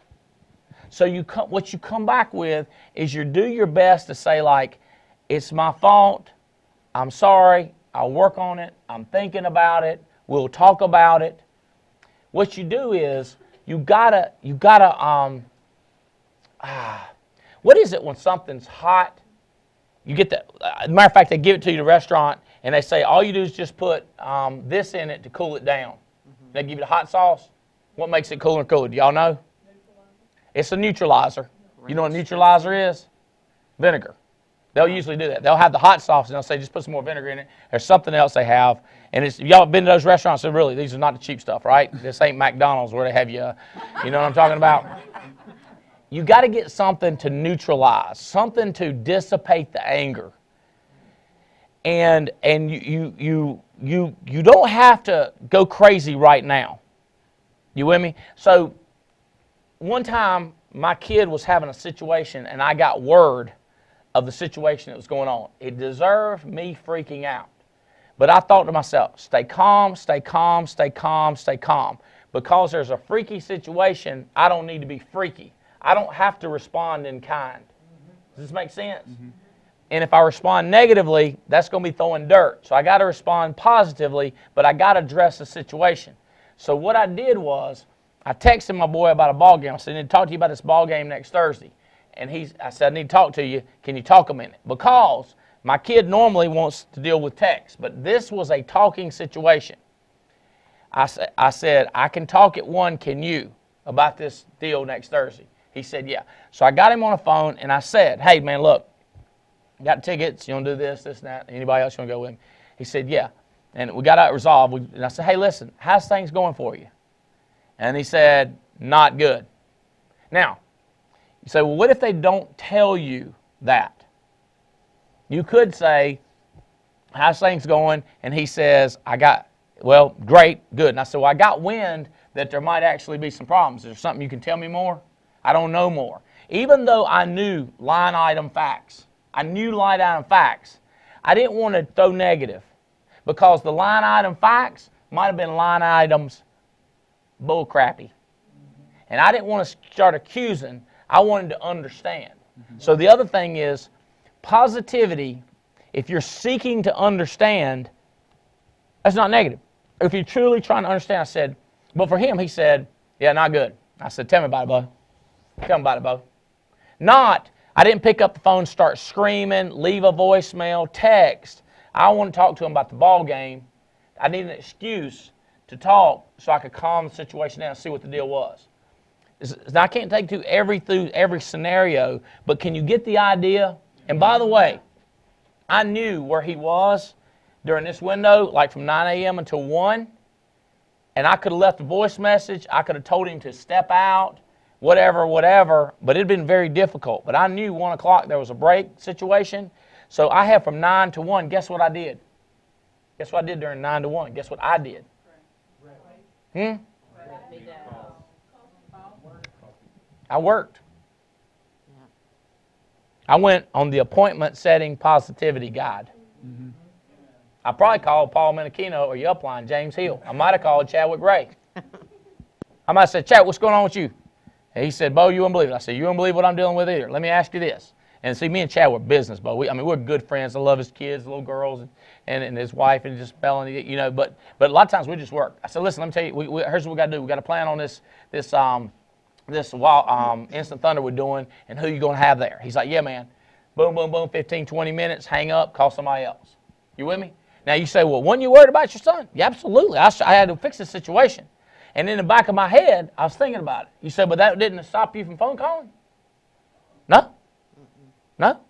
So what you come back with is you do your best to say, like, it's my fault, I'm sorry, I'll work on it, I'm thinking about it, we'll talk about it. What you do is what is it when something's hot? You get that. As a matter of fact, they give it to you at a restaurant, and they say all you do is just put this in it to cool it down. Mm-hmm. They give you the hot sauce. What makes it cooler and cooler? Do y'all know? It's a neutralizer. You know what a neutralizer is? Vinegar. They'll usually do that. They'll have the hot sauce, and they'll say just put some more vinegar in it. There's something else they have, and it's, y'all been to those restaurants, so really, these are not the cheap stuff, right? This ain't McDonald's where they have you, you know what I'm talking about? You got to get something to neutralize, something to dissipate the anger. And you don't have to go crazy right now. You with me? So one time my kid was having a situation, and I got word of the situation that was going on. It deserved me freaking out. But I thought to myself, stay calm, stay calm, stay calm, stay calm. Because there's a freaky situation, I don't need to be freaky. I don't have to respond in kind. Does this make sense? Mm-hmm. And if I respond negatively, that's going to be throwing dirt. So I got to respond positively, but I got to address the situation. So what I did was, I texted my boy about a ball game. I said, I need to talk to you about this ball game next Thursday. And I said, I need to talk to you. Can you talk a minute? Because my kid normally wants to deal with text, but this was a talking situation. I said, I can talk at 1, can you, about this deal next Thursday? He said, yeah. So I got him on the phone, and I said, hey, man, look, got tickets, you want to do this, and that, anybody else want to go with him? He said, yeah. And we got that resolved. And I said, hey, listen, how's things going for you? And he said, not good. Now, you say, well, what if they don't tell you that? You could say, how's things going? And he says, well, great, good. And I said, well, I got wind that there might actually be some problems. Is there something you can tell me more? I don't know more. Even though I knew line item facts, I didn't want to throw negative because the line item facts might have been line items bull crappy. And I didn't want to start accusing. I wanted to understand. So the other thing is positivity. If you're seeking to understand, that's not negative. If you're truly trying to understand, I said, but for him, he said, yeah, not good. I said, tell me about it, Bo. Tell me about it, Bo. Not, I didn't pick up the phone, start screaming, leave a voicemail, text. I want to talk to him about the ball game. I need an excuse to talk so I could calm the situation down and see what the deal was. Now, I can't take you through every scenario, but can you get the idea? And by the way, I knew where he was during this window, like from 9 a.m. until 1, and I could have left a voice message. I could have told him to step out, whatever, but it had been very difficult. But I knew 1 o'clock there was a break situation, so I had from 9 to 1. Guess what I did? Guess what I did during 9 to 1? Guess what I did? I worked. I went on the appointment setting positivity guide. I probably called Paul Menachino or your upline, James Hill. I might have called Chadwick Ray. I might have said, Chad, what's going on with you? And he said, Bo, you wouldn't believe it. I said, you wouldn't believe what I'm dealing with either. Let me ask you this. And see, me and Chad were business, Bo. We're good friends. I love his kids, little girls, and his wife, and just Melanie, you know. But a lot of times we just work. I said, listen, let me tell you, here's what we got to do. We got to plan on this instant thunder we're doing, and who you going to have there. He's like, yeah, man. Boom, boom, boom, 15, 20 minutes, hang up, call somebody else. You with me? Now you say, well, weren't you worried about your son? Yeah, absolutely. I had to fix this situation. And in the back of my head, I was thinking about it. You said, but that didn't stop you from phone calling? No. No.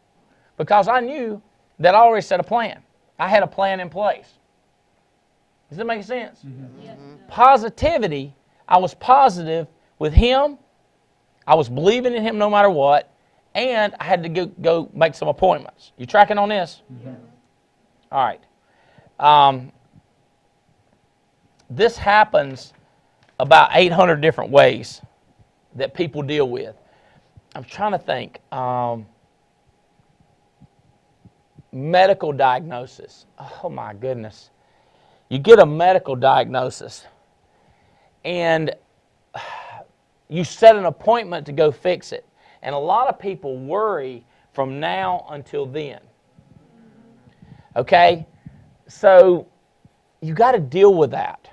Because I knew that I already set a plan. I had a plan in place. Does that make sense? Yes. Positivity, I was positive with him. I was believing in him no matter what. And I had to go make some appointments. You tracking on this? Mm-hmm. All right. This happens about 800 different ways that people deal with. I'm trying to think. Medical diagnosis. Oh, my goodness. You get a medical diagnosis, and you set an appointment to go fix it. And a lot of people worry from now until then. Okay? So you got to deal with that.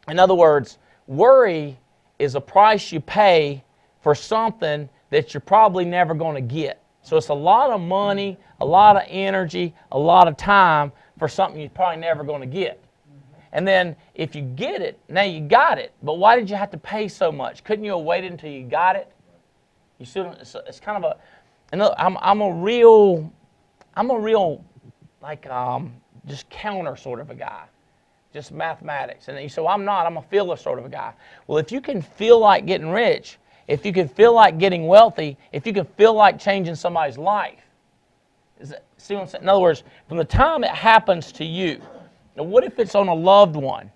In other words, worry is a price you pay for something that you're probably never going to get. So it's a lot of money, a lot of energy, a lot of time for something you're probably never going to get. And then if you get it, now you got it. But why did you have to pay so much? Couldn't you have waited until you got it? You see, it's kind of a. And look, I'm a real like just counter sort of a guy, just mathematics. And you say, well, I'm not. I'm a feeler sort of a guy. Well, if you can feel like getting rich, if you can feel like getting wealthy, if you can feel like changing somebody's life, see what I'm saying? In other words, from the time it happens to you. Now, what if it's on a loved one?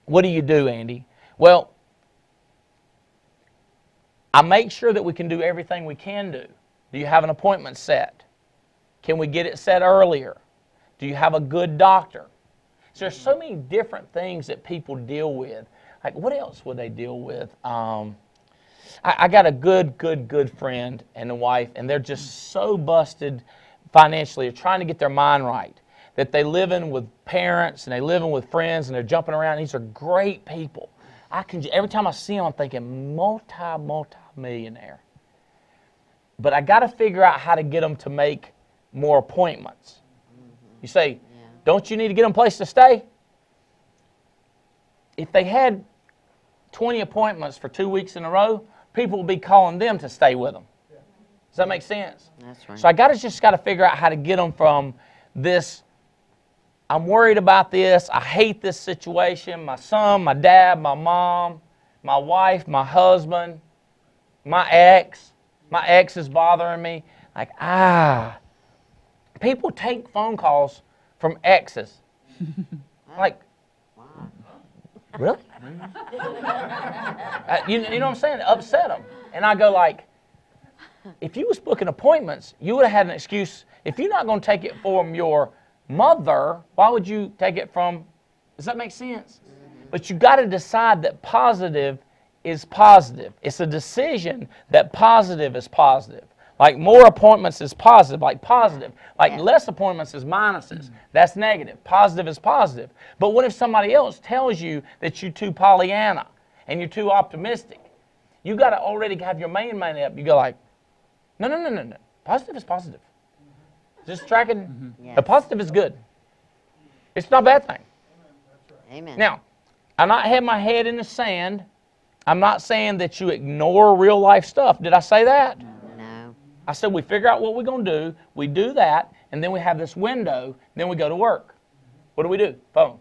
What do, Andy? Well, I make sure that we can do everything we can do. Do you have an appointment set? Can we get it set earlier? Do you have a good doctor? So there's so many different things that people deal with. Like, what else would they deal with? I got a good friend and a wife, and they're just so busted financially of trying to get their mind right that they live in with parents and they live in with friends and they're jumping around. These are great people. Every time I see them, I'm thinking multi-millionaire. But I got to figure out how to get them to make more appointments. You say, don't you need to get them a place to stay? If they had 20 appointments for 2 weeks in a row, people will be calling them to stay with them. Does that make sense? That's right. So I just got to figure out how to get them from this, I'm worried about this, I hate this situation, my son, my dad, my mom, my wife, my husband, my ex is bothering me. Like, people take phone calls from exes. Like, really? You know what I'm saying? Upset them. And I go like, if you was booking appointments, you would have had an excuse. If you're not going to take it from your mother, why would you take it from, does that make sense? But you got to decide that positive is positive. It's a decision that positive is positive. Like more appointments is positive, like positive. Like less appointments is minuses. That's negative. Positive is positive. But what if somebody else tells you that you're too Pollyanna and you're too optimistic? You got to already have your main mind up. You go like, no. Positive is positive. Just tracking. The positive is good. It's not a bad thing. Amen. Now, I'm not having my head in the sand. I'm not saying that you ignore real life stuff. Did I say that? No. I said we figure out what we're going to do. We do that, and then we have this window. Then we go to work. What do? Phone.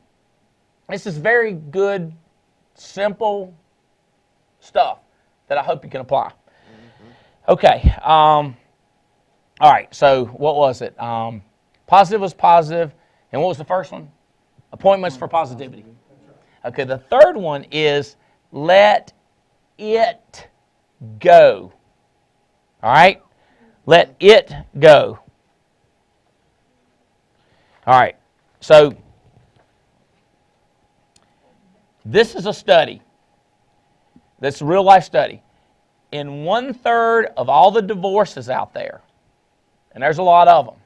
This is very good, simple stuff that I hope you can apply. Okay. All right. So what was it? Positive was positive. And what was the first one? Appointments for positivity. Okay. The third one is let it go. All right? Let it go. All right. So this is a study. That's a real life study. In 1/3 of all the divorces out there, and there's a lot of them,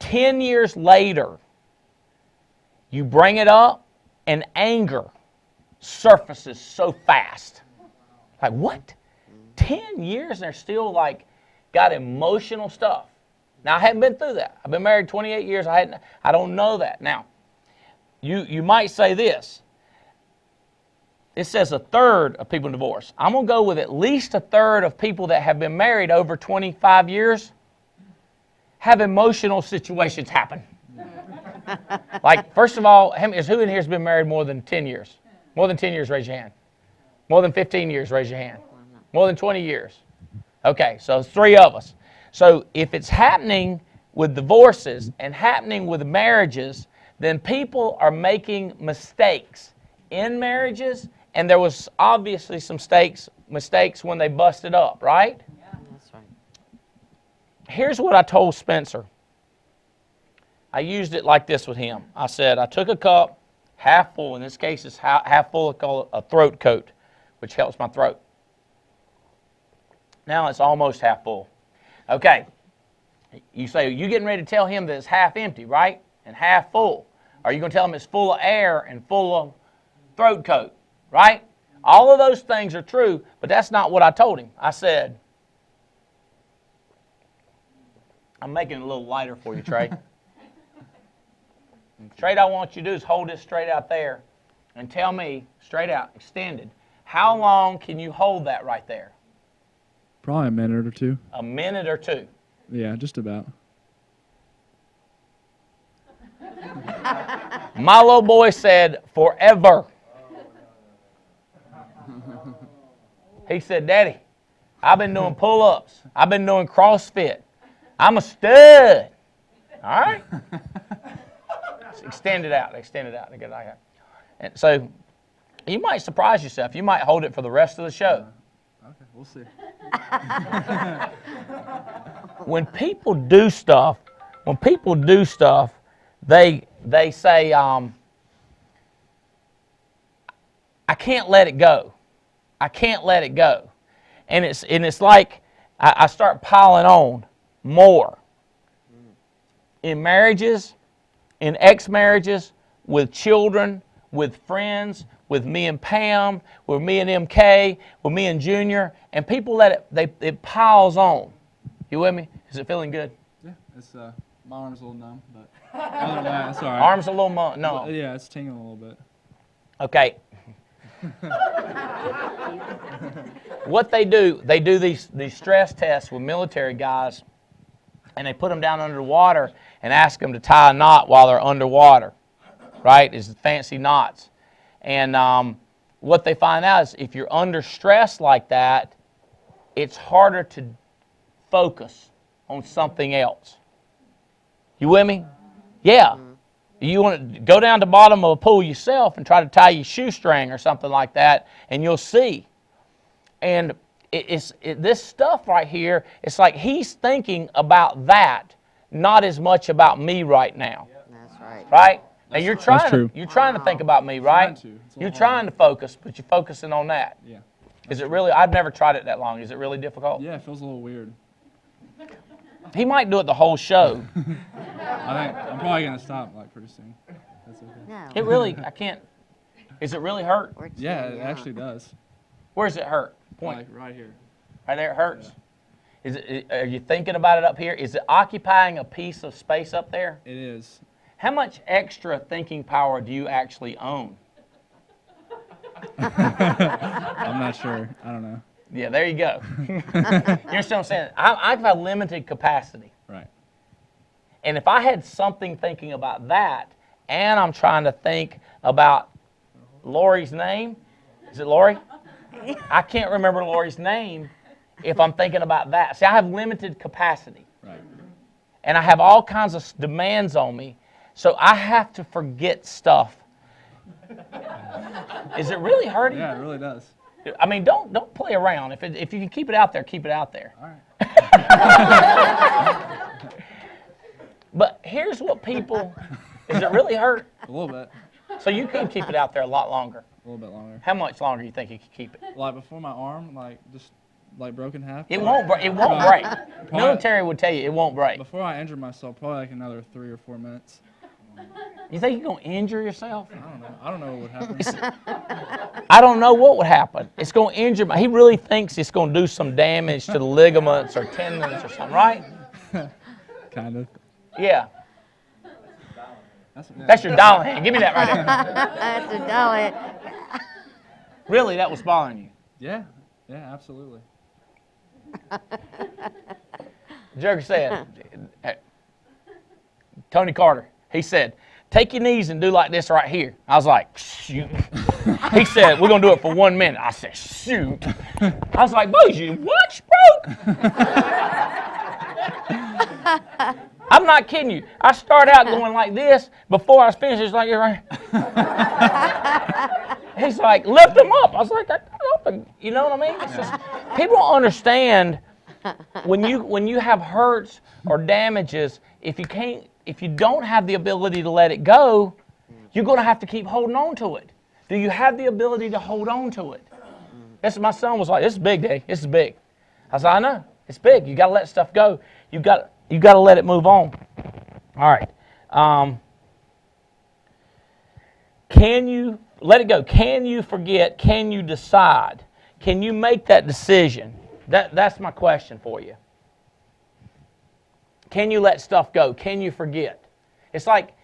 10 years later, you bring it up and anger surfaces so fast. Like, what? 10 years and they're still like got emotional stuff. Now, I haven't been through that. I've been married 28 years. I don't know that. Now, you might say this. It says 1/3 of people in divorce. I'm going to go with at least 1/3 of people that have been married over 25 years have emotional situations happen. Like, first of all, who in here has been married more than 10 years? More than 10 years, raise your hand. More than 15 years, raise your hand. More than 20 years. Okay, so 3 of us. So if it's happening with divorces and happening with marriages, then people are making mistakes in marriages, and there was obviously some mistakes when they busted up, right? Yeah. That's right. Here's what I told Spencer. I used it like this with him. I said, I took a cup, half full. In this case, it's half full of a throat coat, which helps my throat. Now it's almost half full. Okay. You say, you're getting ready to tell him that it's half empty, right? And half full. Are you going to tell him it's full of air and full of throat coat, right? All of those things are true, but that's not what I told him. I said, I'm making it a little lighter for you, Trey. Trey, I want you to do is hold this straight out there and tell me, straight out, extended, how long can you hold that right there? Probably a minute or two. A minute or two. Yeah, just about. My little boy said, forever. He said, Daddy, I've been doing pull-ups. I've been doing CrossFit. I'm a stud. All right? Extend it out. Extend it out. And so you might surprise yourself. You might hold it for the rest of the show. Okay, we'll see. When people do stuff, they say, I can't let it go. I can't let it go. And it's like I start piling on more. In marriages, in ex-marriages, with children, with friends, with me and Pam, with me and MK, with me and Junior, and people let it piles on. You with me? Is it feeling good? Yeah, it's my arm's a little numb, but other than that, it's all right. Arms a little no. Yeah, it's tingling a little bit. Okay. What they do these stress tests with military guys, and they put them down under the water and ask them to tie a knot while they're underwater, right? It's fancy knots. And what they find out is if you're under stress like that, it's harder to focus on something else. You with me? Yeah. You want to go down to the bottom of a pool yourself and try to tie your shoestring or something like that, and you'll see. And this stuff right here, it's like he's thinking about that, not as much about me right now. That's right. Right? Now you're trying to think about me, right? You're hard. trying to focus, but you're focusing on that. Yeah. Is it really? I've never tried it that long. Is it really difficult? Yeah, it feels a little weird. He might do it the whole show. I think I'm probably gonna stop like pretty soon. That's okay. No. It really, I can't. Is it really hurt? We're too Yeah, it young. actually does. Where does it hurt? Point. Like right here. Right there, it hurts. Is it? Are you thinking about it up here? Is it occupying a piece of space up there? It is. How much extra thinking power do you actually own? I'm not sure. I don't know. Yeah, there you go. You understand what I'm saying? I have a limited capacity. Right. And if I had something thinking about that, and I'm trying to think about Lori's name, is it Lori? I can't remember Lori's name if I'm thinking about that. See, I have limited capacity. Right. And I have all kinds of demands on me, so I have to forget stuff. Is it really hurting? Yeah, it really does. I mean, don't play around. If you can keep it out there, keep it out there. All right. But here's what people, is it really hurt? A little bit. So you could keep it out there a lot longer. A little bit longer. How much longer do you think you could keep it? Like before my arm, like just like broke in half. It won't break. Military would tell you it won't break. Before I injured myself, probably like another 3 or 4 minutes. You think you're going to injure yourself? I don't know. I don't know what would happen. I don't know what would happen. It's going to injure. He really thinks it's going to do some damage to the ligaments or tendons or something, right? Kind of. Yeah. Yeah. That's your dialing hand. Give me that right there. That's a dolly. Really, that was bothering you? Yeah. Yeah, absolutely. Jerry said, Tony Carter, he said, take your knees and do like this right here. I was like, shoot. He said, we're going to do it for 1 minute. I said, shoot. I was like, boy, you watch, broke. I'm not kidding you. I started out going like this. Before I was finished, it's like, right. He's like, lift them up. I was like, you know what I mean? It's just, people don't understand when you have hurts or damages, if you don't have the ability to let it go, you're going to have to keep holding on to it. Do you have the ability to hold on to it? My son was like, this is big, Dave. This is big. I said, I know. It's big. You got to let stuff go. You got to let it move on. All right. Can you let it go? Can you forget? Can you decide? Can you make that decision? That's my question for you. Can you let stuff go? Can you forget? It's like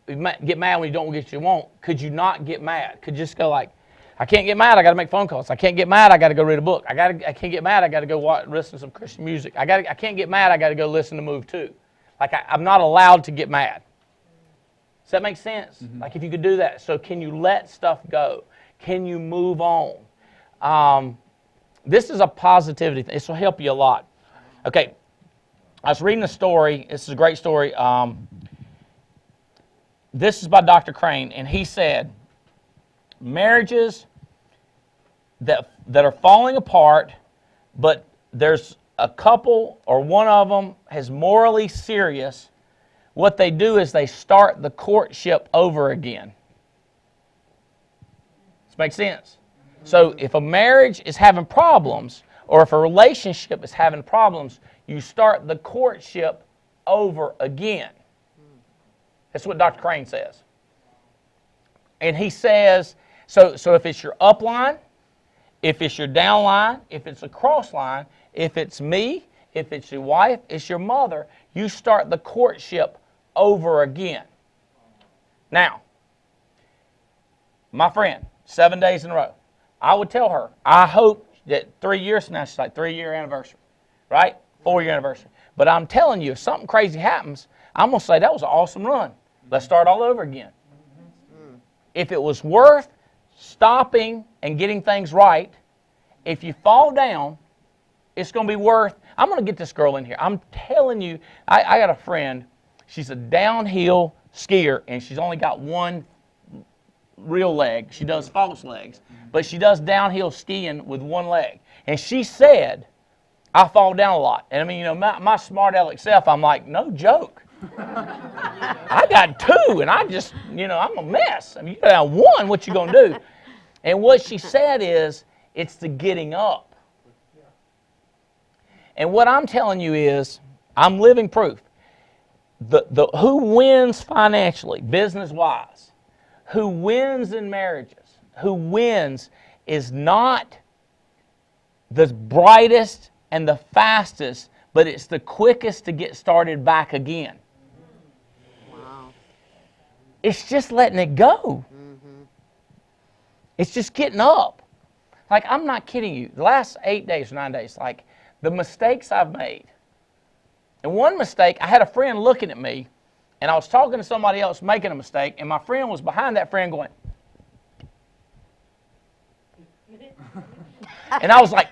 you get mad when you don't get what you want. Could you not get mad? Could you just go like, I can't get mad, I got to make phone calls. I can't get mad, I got to go read a book. I can't get mad, I got to go listen to some Christian music. I can't get mad, I got to go listen to Move 2. Like I'm not allowed to get mad. Does that make sense? Mm-hmm. Like if you could do that. So can you let stuff go? Can you move on? This is a positivity thing. This will help you a lot. Okay, I was reading a story. This is a great story. This is by Dr. Crane, and he said, marriages that are falling apart, but there's a couple or one of them is morally serious, what they do is they start the courtship over again. Does this make sense? So if a marriage is having problems, or if a relationship is having problems, you start the courtship over again. That's what Dr. Crane says. And he says, so if it's your upline, if it's your downline, if it's a cross line, if it's me, if it's your wife, it's your mother, you start the courtship over again. Now, my friend, 7 days in a row, I would tell her, I hope that 3 years from now, she's like 3-year anniversary, right? 4-year anniversary. But I'm telling you, if something crazy happens, I'm going to say that was an awesome run. Let's start all over again. If it was worth stopping and getting things right, if you fall down, it's going to be worth, I'm going to get this girl in here. I'm telling you, I got a friend, she's a downhill skier, and she's only got one real leg. She does false legs, but she does downhill skiing with one leg. And she said, I fall down a lot. And I mean, you know, my smart aleck self, I'm like, no joke. I got 2, and I just, you know, I'm a mess. I mean, you got 1, what you going to do? And what she said is, it's the getting up. And what I'm telling you is, I'm living proof. Who wins financially, business-wise, who wins in marriages, who wins is not the brightest and the fastest, but it's the quickest to get started back again. Wow. It's just letting it go. Mm-hmm. It's just getting up. Like, I'm not kidding you. The last 8 days or 9 days, like, the mistakes I've made. And one mistake, I had a friend looking at me, and I was talking to somebody else making a mistake, and my friend was behind that friend going, and I was like,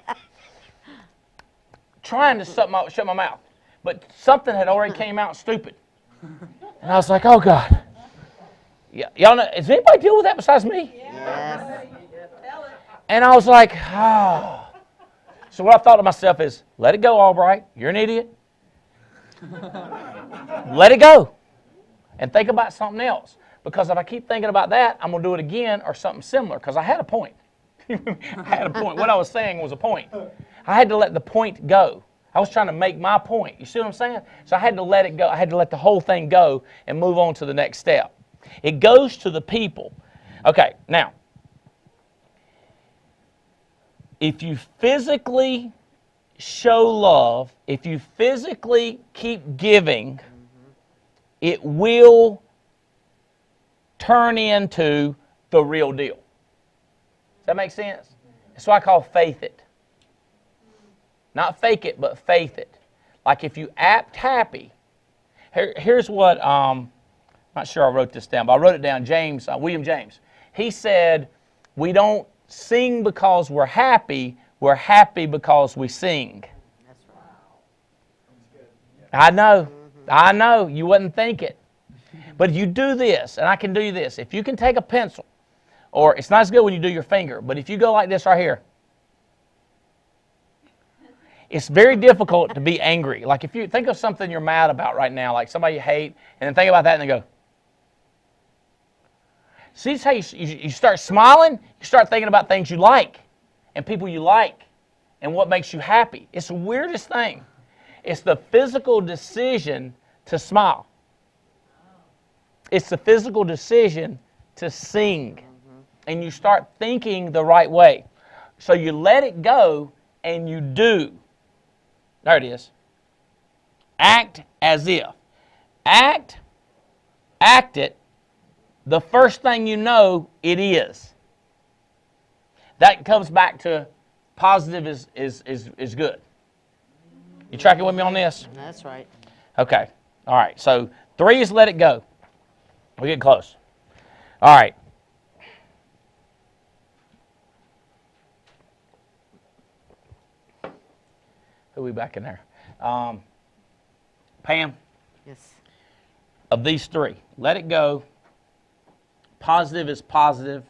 trying to shut my mouth. But something had already came out stupid. And I was like, oh, God. Y'all know, does anybody deal with that besides me? Yes. And I was like, oh. So what I thought to myself is, let it go, Albright. You're an idiot. Let it go. And think about something else. Because if I keep thinking about that, I'm going to do it again or something similar. Because I had a point. I had a point. What I was saying was a point. I had to let the point go. I was trying to make my point. You see what I'm saying? So I had to let it go. I had to let the whole thing go and move on to the next step. It goes to the people. Okay, now, if you physically show love, if you physically keep giving, it will turn into the real deal. Does that make sense? That's what I call faith it. Not fake it, but faith it. Like if you act happy. Here's what, I'm not sure I wrote this down, but I wrote it down. William James. He said, we don't sing because we're happy happy because we sing. That's right. I know, you wouldn't think it. But you do this, and I can do this. If you can take a pencil, or it's not as good when you do your finger, but if you go like this right here, it's very difficult to be angry. Like if you think of something you're mad about right now, like somebody you hate, and then think about that and then go. See how you start smiling, you start thinking about things you like, and people you like, and what makes you happy. It's the weirdest thing. It's the physical decision to smile. It's the physical decision to sing. And you start thinking the right way. So you let it go and you do. There it is. Act as if. Act it. The first thing you know, it is. That comes back to positive is good. You tracking with me on this? That's right. Okay. All right. So 3 is let it go. We get close. All right. Who are we back in there? Pam? Yes. Of these 3, let it go, positive is positive,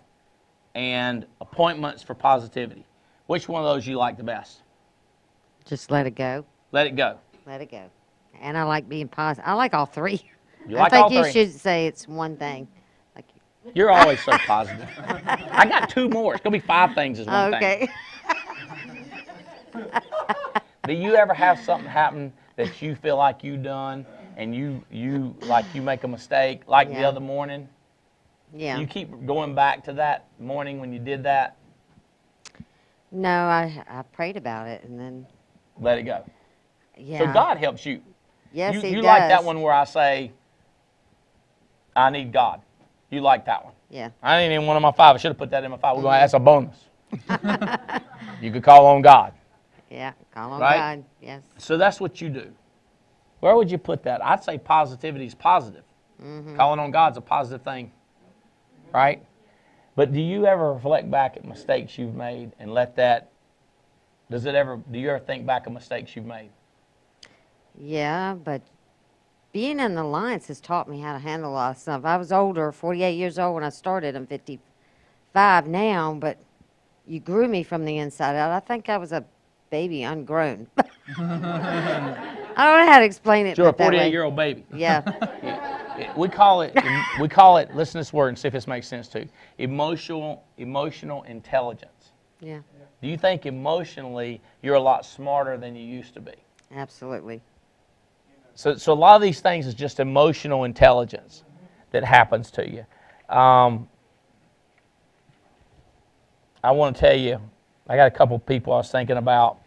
and appointments for positivity. Which one of those you like the best? Just let it go. Let it go. Let it go. And I like being positive. I like all 3. You like all 3? I think you should say it's one thing. Like You're always so positive. I got 2 more. It's going to be 5 things is one thing. Okay. Do you ever have something happen that you feel like you done and you make a mistake like the Yeah. other morning? Yeah. You keep going back to that morning when you did that? No, I prayed about it and then, Let it go. yeah. So God helps you. Yes, you He you does. like that one where I say, I need God. You like that one. Yeah. I ain't in one of my 5. I should have put that in my 5. We're going to ask a bonus. You could call on God. Yeah. Call on Right? God. Yes. So that's what you do. Where would you put that? I'd say positivity is positive. Calling on God's a positive thing. Right? But do you ever reflect back at mistakes you've made and let that, do you ever think back of mistakes you've made? Yeah, but being in the Alliance has taught me how to handle a lot of stuff. I was older, 48 years old when I started. I'm 55 now, but you grew me from the inside out. I think I was a baby ungrown. I don't know how to explain it. You're a but that way. 48-year-old baby. Yeah. We call it, listen to this word and see if this makes sense too. Emotional intelligence. Yeah. Do you think emotionally you're a lot smarter than you used to be? Absolutely. So a lot of these things is just emotional intelligence that happens to you. I want to tell you, I got a couple people I was thinking about.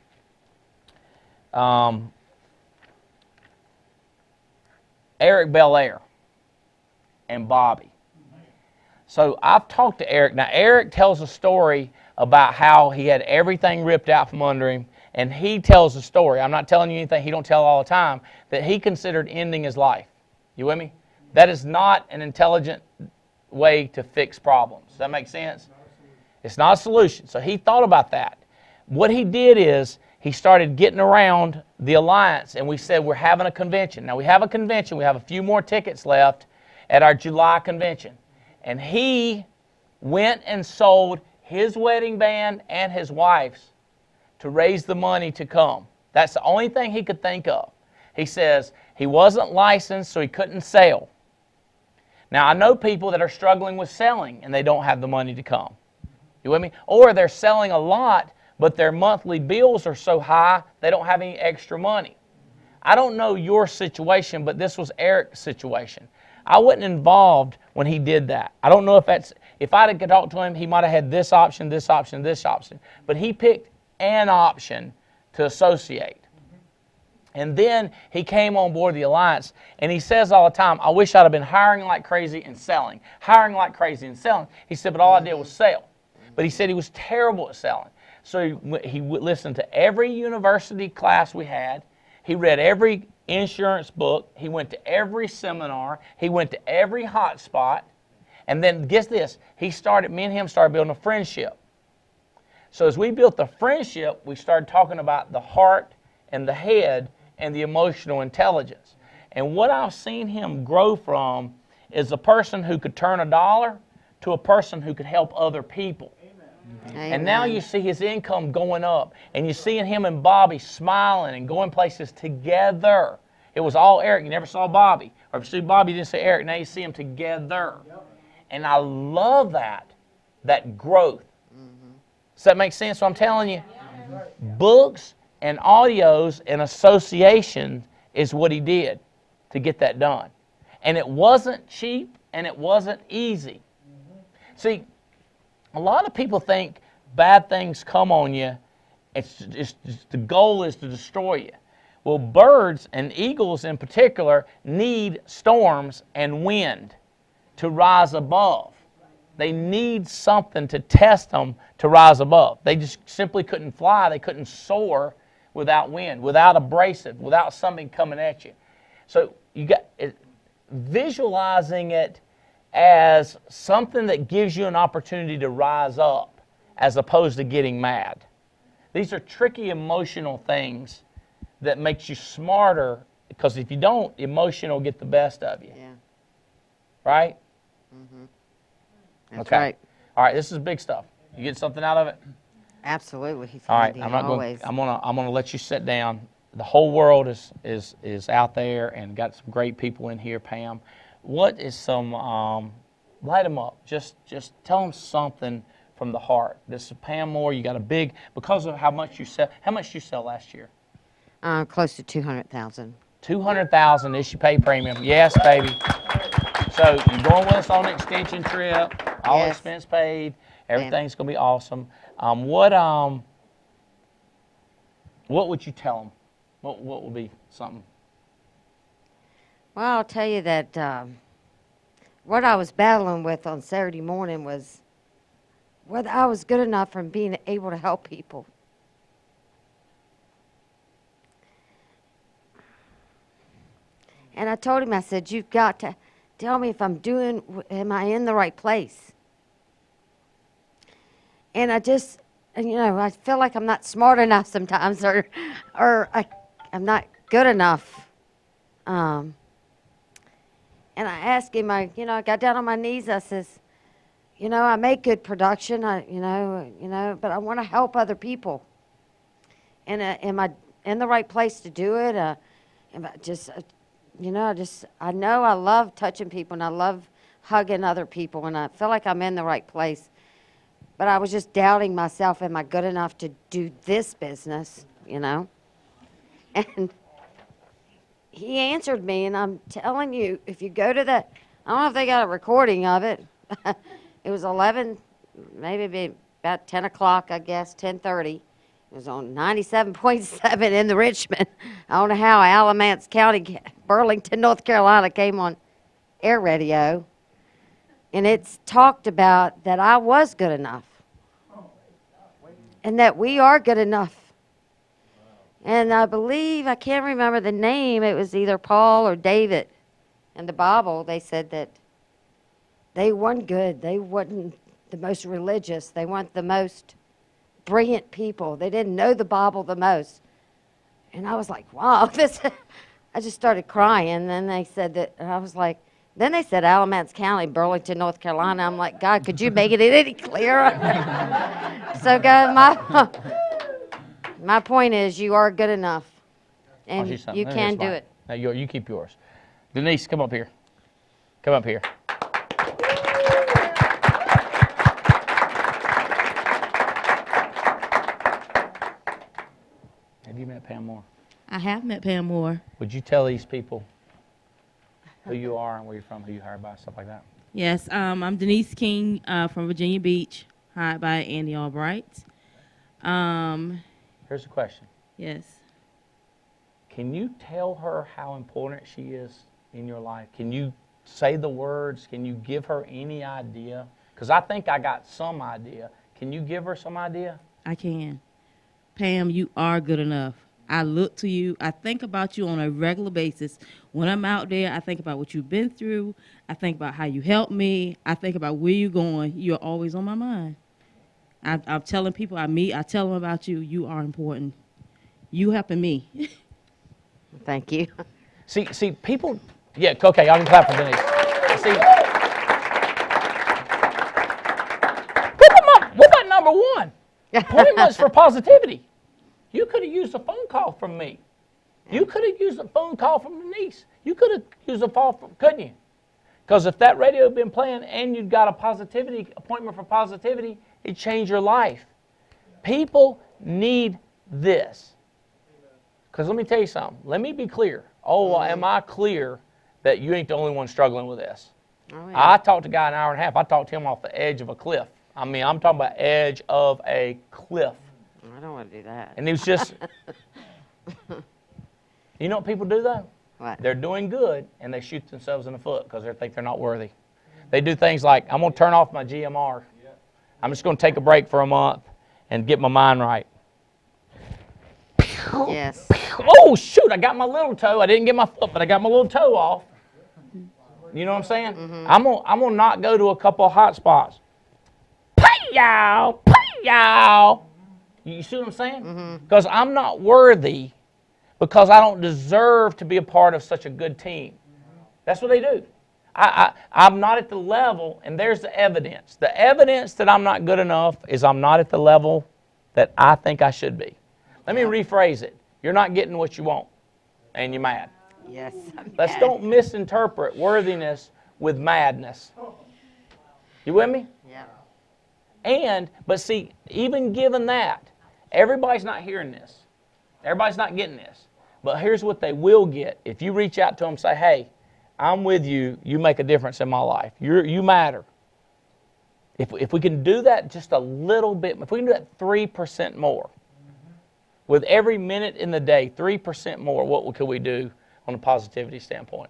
Eric Belair and Bobby. So I've talked to Eric. Now Eric tells a story about how he had everything ripped out from under him, and he tells a story. I'm not telling you anything he don't tell all the time, that he considered ending his life. You with me? That is not an intelligent way to fix problems. Does that make sense? It's not a solution. So he thought about that. What he did is he started getting around the Alliance, and we said we're having a convention. Now we have a convention. We have a few more tickets left at our July convention. And he went and sold his wedding band and his wife's to raise the money to come. That's the only thing he could think of. He says he wasn't licensed, so he couldn't sell. Now, I know people that are struggling with selling, and they don't have the money to come. You with me? Or they're selling a lot, but their monthly bills are so high, they don't have any extra money. I don't know your situation, but this was Eric's situation. I wasn't involved when he did that. I don't know if I'd have talked to him, he might have had this option, this option, this option. But he picked an option to associate. And then he came on board the Alliance, and he says all the time, I wish I'd have been hiring like crazy and selling. Hiring like crazy and selling. He said, but all I did was sell. But he said he was terrible at selling. So he listened to every university class we had. He read every insurance book. He went to every seminar. He went to every hot spot. And then, guess this, me and him started building a friendship. So as we built the friendship, we started talking about the heart and the head and the emotional intelligence. And what I've seen him grow from is a person who could turn $1 to a person who could help other people. Amen. And now you see his income going up, and you're seeing him and Bobby smiling and going places together. It was all Eric. You never saw Bobby. Or if you see Bobby, you didn't see Eric. Now you see them together. And I love that growth. Does that make sense what I'm telling you? Books and audios and association is what he did to get that done. And it wasn't cheap and it wasn't easy. See, a lot of people think bad things come on you. The goal is to destroy you. Well, birds and eagles in particular need storms and wind to rise above. They need something to test them to rise above. They just simply couldn't fly. They couldn't soar without wind, without abrasive, without something coming at you. So you got visualizing it as something that gives you an opportunity to rise up as opposed to getting mad. These are tricky emotional things that makes you smarter, because if you don't, emotion will get the best of you. Yeah. Right? That's Okay. right. All right, this is big stuff. You get something out of it? Absolutely. He's All right, handy, I'm not always. going. I'm going to let you sit down. The whole world is out there and got some great people in here. Pam, what is some Light them up. Just tell them something from the heart. This is Pam Moore. You got a big, because of how much you sell. How much did you sell last year? Close to 200,000. 200,000 is your pay premium. Yes, baby. So you're going with us on an extension trip. All Yes. expense paid. Everything's going to be awesome. What would you tell them? What would be something? Well, I'll tell you that what I was battling with on Saturday morning was whether I was good enough from being able to help people. And I told him, I said, you've got to tell me if I'm am I in the right place? And I just, I feel like I'm not smart enough sometimes, or I'm not good enough. And I asked him, I got down on my knees. I says, I make good production, but I want to help other people. And am I in the right place to do it? Am I just, I know I love touching people and I love hugging other people, and I feel like I'm in the right place. But I was just doubting myself. Am I good enough to do this business? And he answered me, and I'm telling you, if you go to that, I don't know if they got a recording of it. It was 11, maybe about 10 o'clock, I guess, 10:30. It was on 97.7 in the Richmond. I don't know how Alamance County, Burlington, North Carolina came on air radio. And it's talked about that I was good enough. And that we are good enough. And I believe, I can't remember the name, it was either Paul or David. In the Bible, they said that they weren't good. They weren't the most religious. They weren't the most brilliant people. They didn't know the Bible the most. And I was like, wow, I just started crying. And then they said that, and I was like, then they said Alamance County, Burlington, North Carolina. I'm like, God, could you make it any clearer? So, God, my point is, you are good enough, and you can do it. Now, you keep yours. Denise, come up here. Come up here. Have you met Pam Moore? I have met Pam Moore. Would you tell these people who you are and where you're from, who you hired by, stuff like that? Yes, I'm Denise King from Virginia Beach, hired by Andy Albright. Here's a question. Yes. Can you tell her how important she is in your life? Can you say the words? Can you give her any idea? Because I think I got some idea. Can you give her some idea? I can. Pam, you are good enough. I look to you. I think about you on a regular basis. When I'm out there, I think about what you've been through. I think about how you helped me. I think about where you're going. You're always on my mind. I'm telling people I meet, I tell them about you. You are important. You helping me. Thank you. See, people, yeah, okay, y'all can clap for Denise. See, what about number one? Pretty much for positivity. You could have used a phone call from me. You could have used a phone call from Denise. You could have used a phone from, couldn't you? Because if that radio had been playing and you'd got a positivity appointment for positivity, it'd change your life. People need this. Because let me tell you something. Let me be clear. Oh, am I clear that you ain't the only one struggling with this? Oh, yeah. I talked to a guy an hour and a half. I talked to him off the edge of a cliff. I mean, I'm talking about edge of a cliff. I don't want to do that. And he was just, you know what people do though? What? They're doing good and they shoot themselves in the foot because they think they're not worthy. They do things like, I'm going to turn off my GMR. I'm just going to take a break for a month and get my mind right. Yes. Oh, shoot, I got my little toe. I didn't get my foot, but I got my little toe off. You know what I'm saying? Mm-hmm. I'm gonna not go to a couple of hot spots. Pay-yow! Pay-yow! You see what I'm saying? Because I'm not worthy because I don't deserve to be a part of such a good team. That's what they do. I'm not at the level, and there's the evidence. The evidence that I'm not good enough is I'm not at the level that I think I should be. Let me rephrase it. You're not getting what you want, and you're mad. Yes. I'm Let's mad. don't misinterpret worthiness with madness. You with me? Yeah. But see, even given that, everybody's not hearing this. Everybody's not getting this. But here's what they will get. If you reach out to them and say, hey, I'm with you. You make a difference in my life. You matter. If we can do that just a little bit, if we can do that 3% more, with every minute in the day, 3% more, what could we do on a positivity standpoint?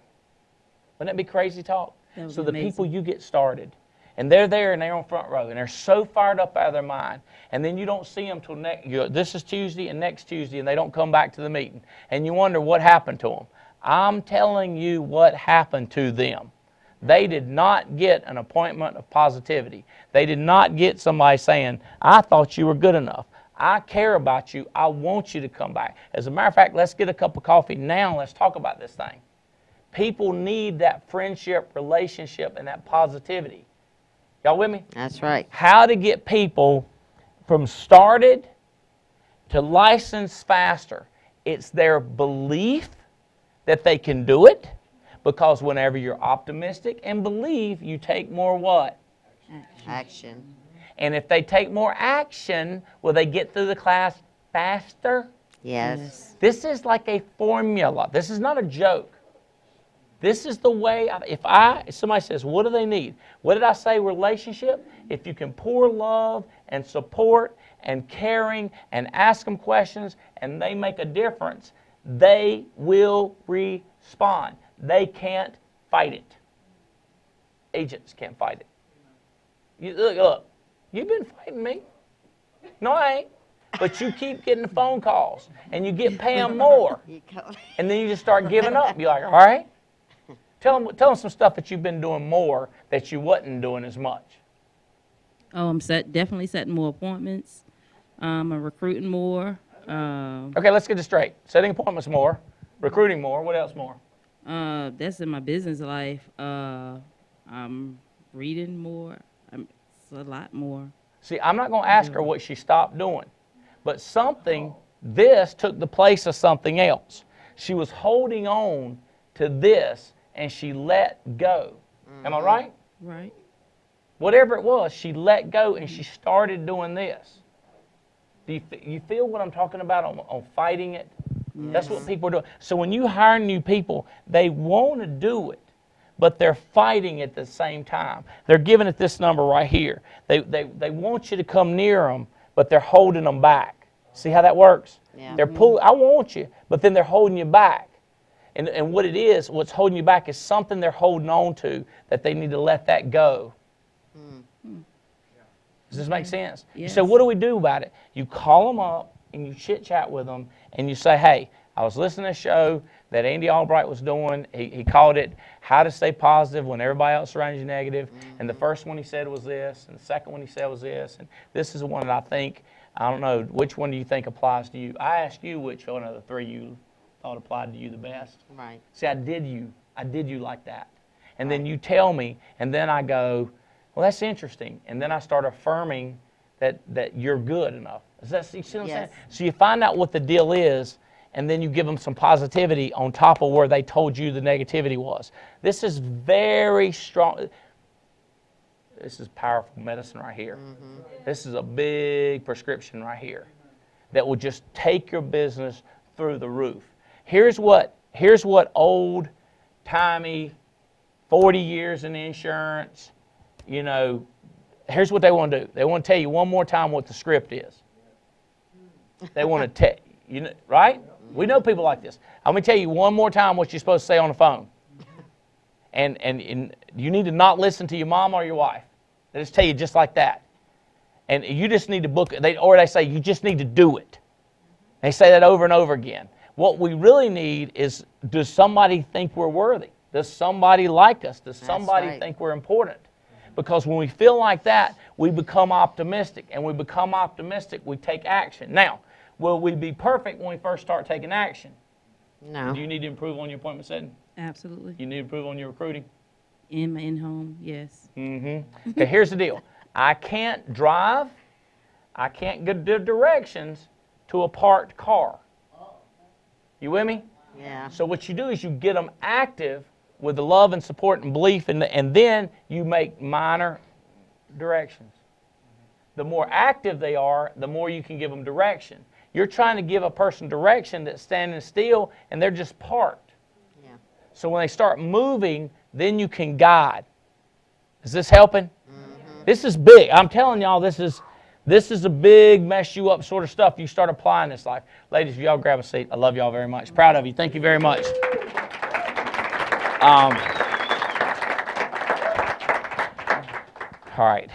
Wouldn't that be crazy talk? So the people you get started, and they're there and they're on front row, and they're so fired up out of their mind, and then you don't see them till this is Tuesday and next Tuesday, and they don't come back to the meeting, and you wonder what happened to them. I'm telling you what happened to them. They did not get an appointment of positivity. They did not get somebody saying, I thought you were good enough. I care about you. I want you to come back. As a matter of fact, let's get a cup of coffee now and let's talk about this thing. People need that friendship, relationship, and that positivity. Y'all with me? That's right. How to get people from started to licensed faster. It's their belief that they can do it, because whenever you're optimistic and believe, you take more what? Action. And if they take more action, will they get through the class faster? Yes. This is like a formula. This is not a joke. This is the way, if somebody says, what do they need? What did I say, relationship? If you can pour love and support and caring and ask them questions and they make a difference, they will respond. They can't fight it. Agents can't fight it. Look, you've been fighting me. No, I ain't. But you keep getting the phone calls and you get paying more. And then you just start giving up. You're like, all right. Tell them some stuff that you've been doing more that you wasn't doing as much. Oh, I'm definitely setting more appointments. I'm recruiting more. Okay, let's get this straight. Setting appointments more, recruiting more. What else more? That's in my business life. I'm reading more. It's a lot more. See, I'm not going to ask her what she stopped doing, but this took the place of something else. She was holding on to this, and she let go. Am I right? Right. Whatever it was, she let go, and she started doing this. Do you feel what I'm talking about on fighting it? Yes. That's what people are doing. So when you hire new people, they want to do it, but they're fighting at the same time. They're giving it this number right here. They want you to come near them, but they're holding them back. See how that works? Yeah. They're pulling. I want you, but then they're holding you back. And what it is, what's holding you back is something they're holding on to that they need to let that go. Does this make sense? Yes. So what do we do about it? You call them up and you chit-chat with them and you say, hey, I was listening to a show that Andy Albright was doing. He called it How to Stay Positive When Everybody Else Around You Negative. And the first one he said was this, and the second one he said was this. And this is the one that I don't know, which one do you think applies to you? I asked you which one of the three you thought applied to you the best. Right. See, I did you like that. And then you tell me, and then I go, well, that's interesting. And then I start affirming that you're good enough. You see what I'm saying? So you find out what the deal is, and then you give them some positivity on top of where they told you the negativity was. This is very strong. This is powerful medicine right here. This is a big prescription right here that will just take your business through the roof. Here's what old-timey, 40 years in insurance, here's what they want to do. They want to tell you one more time what the script is. They want to tell you, right? We know people like this. I'm going to tell you one more time what you're supposed to say on the phone. And you need to not listen to your mom or your wife. They just tell you just like that. And you just need to book it. Or they say you just need to do it. They say that over and over again. What we really need is, does somebody think we're worthy? Does somebody like us? Does somebody think we're important? Because when we feel like that, we become optimistic. And we become optimistic, we take action. Now, will we be perfect when we first start taking action? No. Do you need to improve on your appointment setting? Absolutely. You need to improve on your recruiting? In-home, yes. Okay, here's the deal. I can't drive. I can't give directions to a parked car. You with me? Yeah. So what you do is you get them active with the love and support and belief, and then you make minor directions. The more active they are, the more you can give them direction. You're trying to give a person direction that's standing still, and they're just parked. Yeah. So when they start moving, then you can guide. Is this helping? This is big. I'm telling y'all, this is a big mess you up sort of stuff. You start applying this life. Ladies, if y'all grab a seat, I love y'all very much. Proud of you. Thank you very much. All right.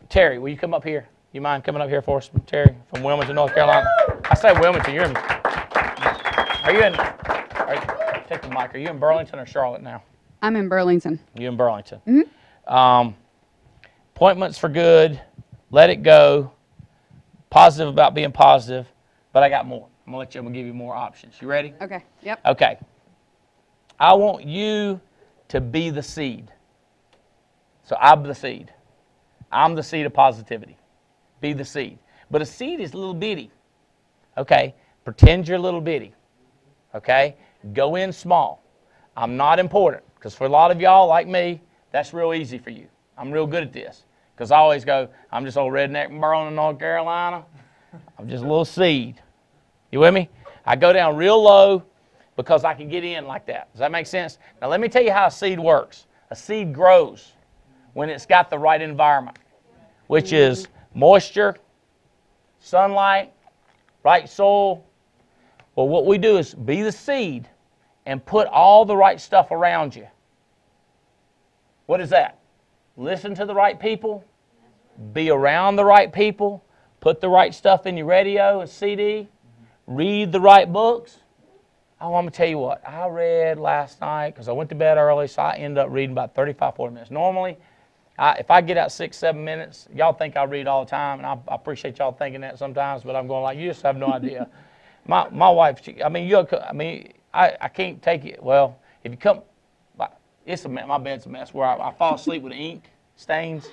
Terry, will you come up here? You mind coming up here for us, Terry, from Wilmington, North Carolina? I say Wilmington. You're in. Take the mic. Are you in Burlington or Charlotte now? I'm in Burlington. You in Burlington. Appointments for good. Let it go. Positive about being positive. But I got more. I'm going to give you more options. You ready? Okay. Yep. Okay. I want you to be the seed. So I'm the seed. I'm the seed of positivity. Be the seed. But a seed is little bitty. Okay? Pretend you're little bitty. Okay? Go in small. I'm not important. Because for a lot of y'all like me, that's real easy for you. I'm real good at this. Because I always go, I'm just old redneck from Burlington, North Carolina. I'm just a little seed. You with me? I go down real low because I can get in like that. Does that make sense? Now let me tell you how a seed works. A seed grows when it's got the right environment, which is moisture, sunlight, right soil. Well, what we do is be the seed and put all the right stuff around you. What is that? Listen to the right people, be around the right people, put the right stuff in your radio and CD, read the right books. Oh, I'm going to tell you what. I read last night because I went to bed early, so I ended up reading about 35, 40 minutes. Normally, if I get out 6, 7 minutes, y'all think I read all the time, and I appreciate y'all thinking that sometimes, but I'm going like, you just have no idea. My wife, I can't take it. Well, if you come, it's a mess. My bed's a mess where I fall asleep with ink stains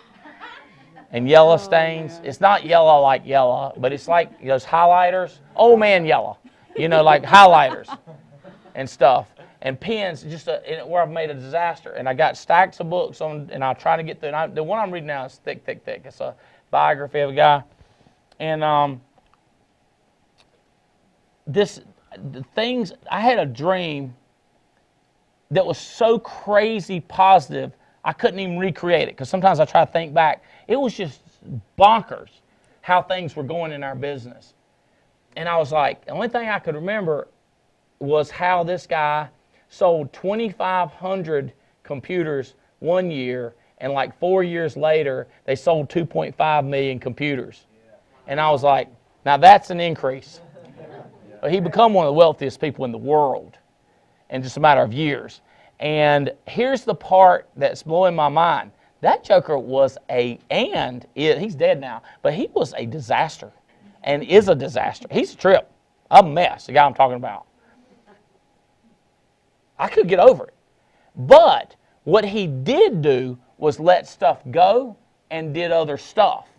and yellow stains. It's not yellow like yellow, but it's like those highlighters, old man yellow, like highlighters and stuff. And pens, just where I've made a disaster. And I got stacks of books and I'll try to get through. And the one I'm reading now is thick, thick, thick. It's a biography of a guy. And I had a dream that was so crazy positive, I couldn't even recreate it. Because sometimes I try to think back. It was just bonkers how things were going in our business. And I was like, the only thing I could remember was how this guy sold 2,500 computers one year, and like 4 years later, they sold 2.5 million computers. And I was like, now that's an increase. He become one of the wealthiest people in the world in just a matter of years. And here's the part that's blowing my mind. That joker was he's dead now, but he was a disaster and is a disaster. He's a trip, a mess, the guy I'm talking about. I could get over it. But what he did do was let stuff go and did other stuff.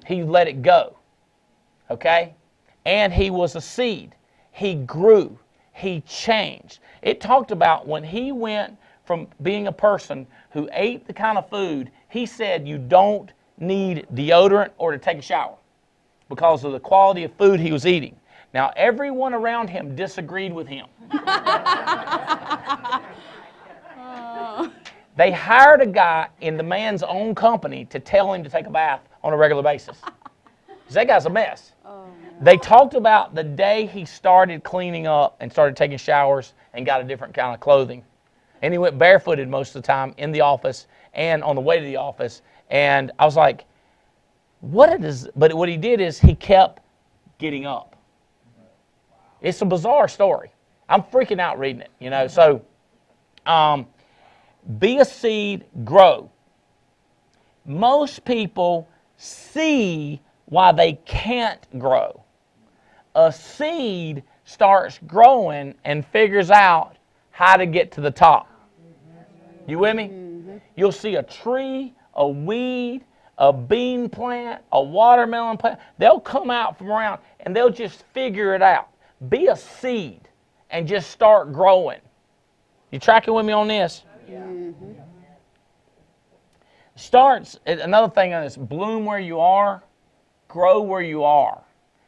He let it go. Okay? And he was a seed. He grew. He changed. It talked about when he went from being a person who ate the kind of food, he said you don't need deodorant or to take a shower because of the quality of food he was eating. Now, everyone around him disagreed with him. They hired a guy in the man's own company to tell him to take a bath on a regular basis. That guy's a mess. They talked about the day he started cleaning up and started taking showers and got a different kind of clothing. And he went barefooted most of the time in the office and on the way to the office. And I was like, but what he did is he kept getting up. It's a bizarre story. I'm freaking out reading it, So, be a seed, grow. Most people see why they can't grow. A seed starts growing and figures out how to get to the top. You with me? Mm-hmm. You'll see a tree, a weed, a bean plant, a watermelon plant. They'll come out from around and they'll just figure it out. Be a seed and just start growing. You tracking with me on this? Yeah. Mm-hmm. Starts, another thing on this, bloom where you are, grow where you are.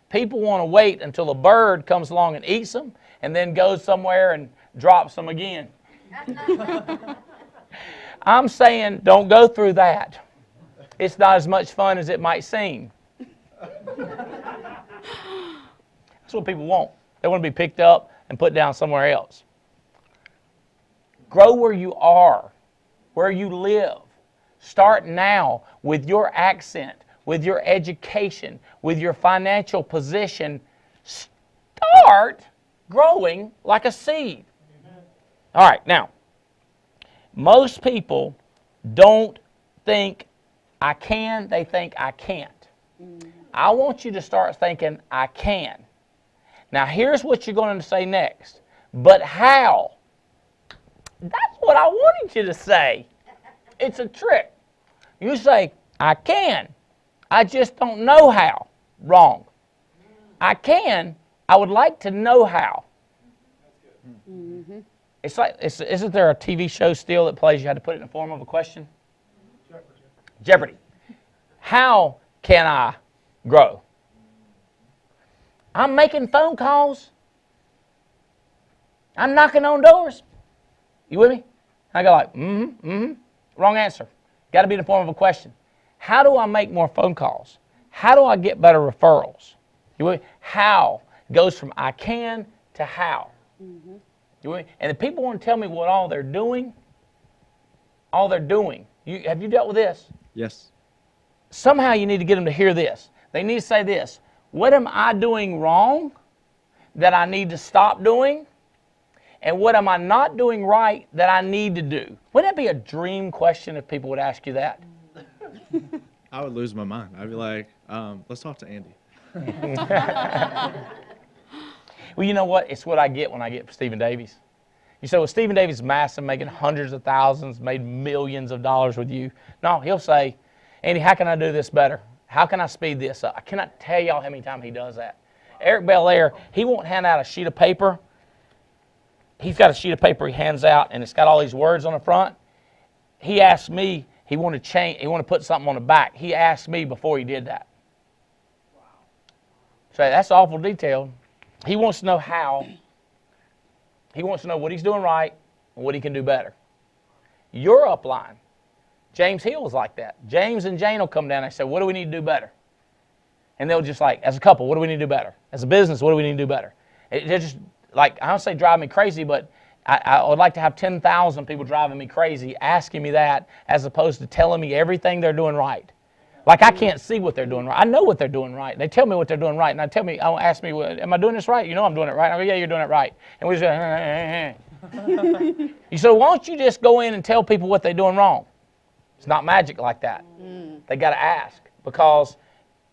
People want to wait until a bird comes along and eats them and then goes somewhere and drops them again. I'm saying don't go through that. It's not as much fun as it might seem. That's what people want. They want to be picked up and put down somewhere else. Grow where you are, where you live. Start now with your accent, with your education, with your financial position. Start growing like a seed. All right, now, most people don't think I can, they think I can't. I want you to start thinking I can. Now, here's what you're going to say next. But how? That's what I wanted you to say. It's a trick. You say, I can. I just don't know how. Wrong. I can. I would like to know how. Mm-hmm. It's like, isn't there a TV show still that plays you had to put it in the form of a question? Jeopardy. How can I grow? I'm making phone calls. I'm knocking on doors. You with me? I go like, Wrong answer. Got to be in the form of a question. How do I make more phone calls? How do I get better referrals? You with me? How goes from I can to how. Mm-hmm. You with me? And if people want to tell me what all they're doing. Have you dealt with this? Yes. Somehow you need to get them to hear this. They need to say this. What am I doing wrong that I need to stop doing? And what am I not doing right that I need to do? Wouldn't that be a dream question if people would ask you that? I would lose my mind. I'd be like, let's talk to Andy. Well, you know what? It's what I get when I get Stephen Davies. You say, well, Stephen Davies is massive, making hundreds of thousands, made millions of dollars with you. No, he'll say, Andy, how can I do this better? How can I speed this up? I cannot tell y'all how many times he does that. Eric Belair, he won't hand out a sheet of paper. He's got a sheet of paper he hands out, and it's got all these words on the front. He asked me, he wanted to put something on the back. He asked me before he did that. Wow. So that's awful detailed. He wants to know how. He wants to know what he's doing right and what he can do better. Your upline, James Hill is like that. James and Jane will come down and say, what do we need to do better? And they'll just like, as a couple, what do we need to do better? As a business, what do we need to do better? They're just like, I don't say drive me crazy, but I would like to have 10,000 people driving me crazy, asking me that, as opposed to telling me everything they're doing right. Like I can't see what they're doing right. I know what they're doing right. They tell me what they're doing right, and ask me, am I doing this right? You know I'm doing it right. I go, yeah, you're doing it right. And we just You say, why don't you just go in and tell people what they're doing wrong? It's not magic like that. They got to ask, because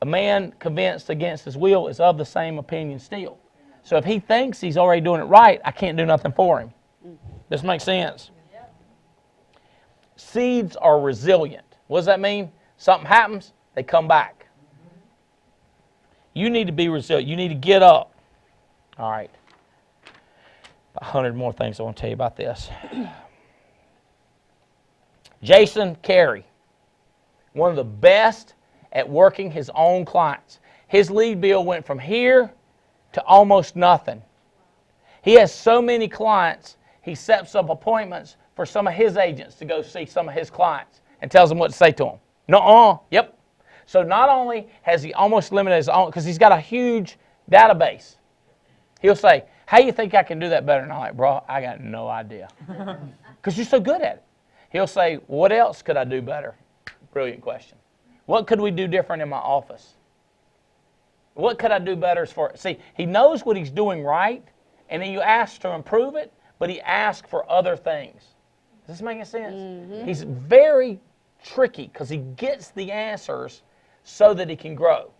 a man convinced against his will is of the same opinion still. So if he thinks he's already doing it right, I can't do nothing for him. This makes sense. Seeds are resilient. What does that mean? Something happens, they come back. You need to be resilient. You need to get up. All right. 100 more things I want to tell you about this. Jason Carey, one of the best at working his own clients. His lead bill went from here to almost nothing. He has so many clients, he sets up appointments for some of his agents to go see some of his clients and tells them what to say to them. Nuh-uh. Yep. So not only has he almost limited his own, because he's got a huge database. He'll say, how you think I can do that better? And I'm like, bro, I got no idea. Because you're so good at it. He'll say, what else could I do better? Brilliant question. What could we do different in my office? What could I do better as far? See, he knows what he's doing right, and then you ask to improve it, but he asks for other things. Is this making sense? Mm-hmm. He's very tricky because he gets the answers so that he can grow.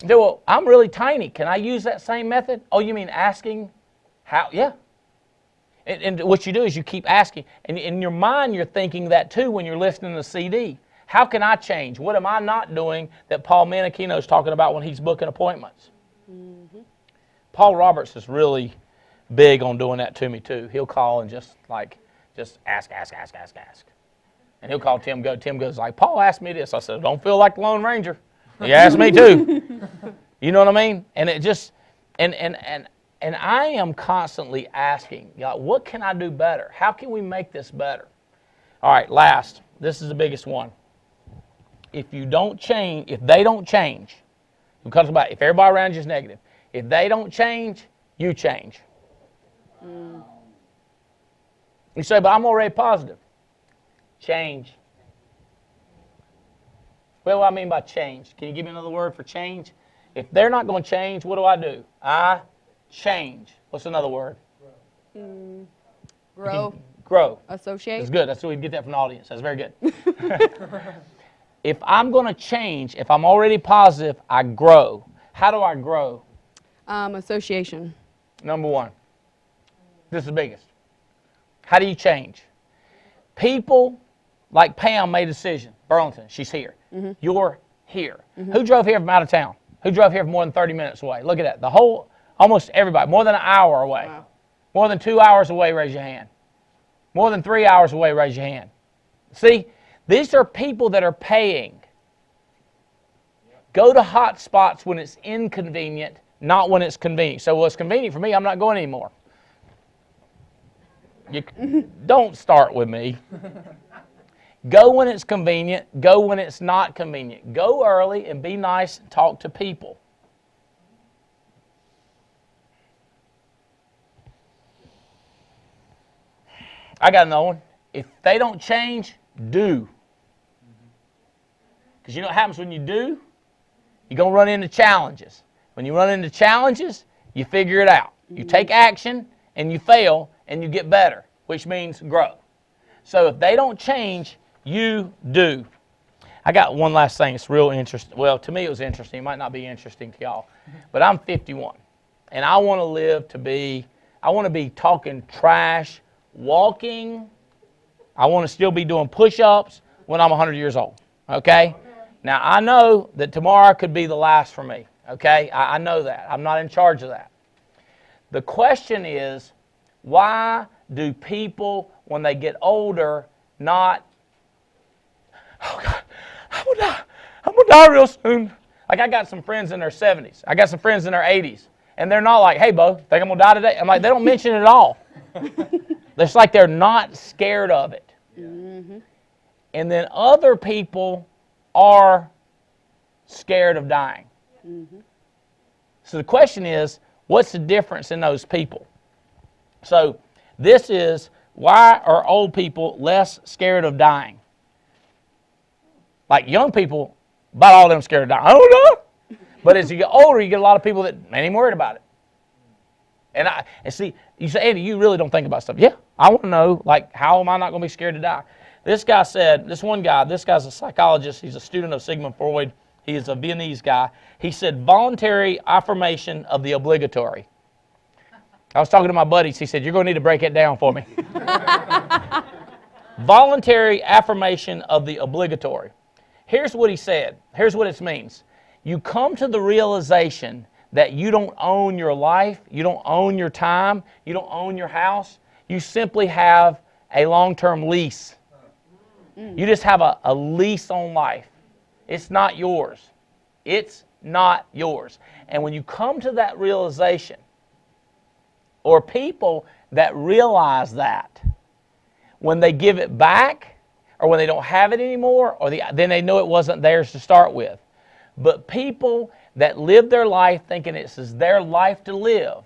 Well, I'm really tiny. Can I use that same method? Oh, you mean asking how? Yeah. And what you do is you keep asking. And in your mind, you're thinking that too when you're listening to the CD. How can I change? What am I not doing that Paul Menachino is talking about when he's booking appointments? Mm-hmm. Paul Roberts is really big on doing that to me too. He'll call and just like Just ask. And he'll call Tim Go. Tim goes like, Paul asked me this. I said, don't feel like the Lone Ranger. He asked me too. You know what I mean? And it just, and I am constantly asking, what can I do better? How can we make this better? All right, last. This is the biggest one. If they don't change, because about if everybody around you is negative, if they don't change, you change. You say, but I'm already positive. Change. Well, what do I mean by change? Can you give me another word for change? If they're not going to change, what do? I change. What's another word? Grow. Grow. Associate. That's good. That's what we get that from the audience. That's very good. If I'm going to change, if I'm already positive, I grow. How do I grow? Association. Number one. This is the biggest. How do you change? People like Pam made a decision. Burlington, she's here. Mm-hmm. You're here. Mm-hmm. Who drove here from out of town? Who drove here from more than 30 minutes away? Look at that. Almost everybody. More than an hour away. Wow. More than 2 hours away, raise your hand. More than 3 hours away, raise your hand. See, these are people that are paying. Go to hot spots when it's inconvenient, not when it's convenient. So, it's convenient for me, I'm not going anymore. Don't start with me. Go when it's convenient. Go when it's not convenient. Go early and be nice and talk to people. I got another one. If they don't change, do. Because you know what happens when you do? You're going to run into challenges. When you run into challenges, you figure it out. You take action and you fail and you get better, which means grow. So if they don't change, you do. I got one last thing. It's real interesting. Well, to me it was interesting. It might not be interesting to y'all. But I'm 51. And I want to live to be, I want to be talking trash, walking. I want to still be doing push-ups when I'm 100 years old. Okay? Now, I know that tomorrow could be the last for me. Okay? I know that. I'm not in charge of that. The question is, why do people, when they get older, not, oh God, I'm gonna die real soon. Like I got some friends in their 70s. I got some friends in their 80s. And they're not like, hey, Bo, think I'm gonna die today? I'm like, they don't mention it at all. It's like they're not scared of it. Mm-hmm. And then other people are scared of dying. Mm-hmm. So the question is, what's the difference in those people? So this is, why are old people less scared of dying? Like young people, about all of them scared of dying. I don't know. But as you get older, you get a lot of people that ain't even worried about it. And see, you say, Andy, you really don't think about stuff. Yeah, I want to know, like, how am I not going to be scared to die? This guy's a psychologist. He's a student of Sigmund Freud. He is a Viennese guy. He said, voluntary affirmation of the obligatory. I was talking to my buddies. He said, you're going to need to break it down for me. Voluntary affirmation of the obligatory. Here's what he said. Here's what it means. You come to the realization that you don't own your life, you don't own your time, you don't own your house. You simply have a long-term lease. You just have a lease on life. It's not yours. It's not yours. And when you come to that realization, or people that realize that, when they give it back, or when they don't have it anymore, then they know it wasn't theirs to start with. But people that live their life thinking it's their life to live,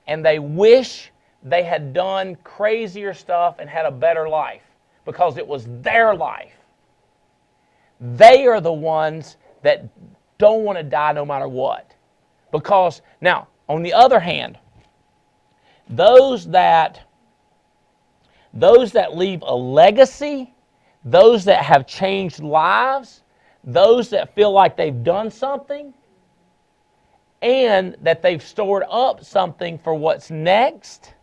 and they wish they had done crazier stuff and had a better life because it was their life, they are the ones that don't want to die no matter what. Because, now, on the other hand, those that leave a legacy, those that have changed lives, those that feel like they've done something, and that they've stored up something for what's next.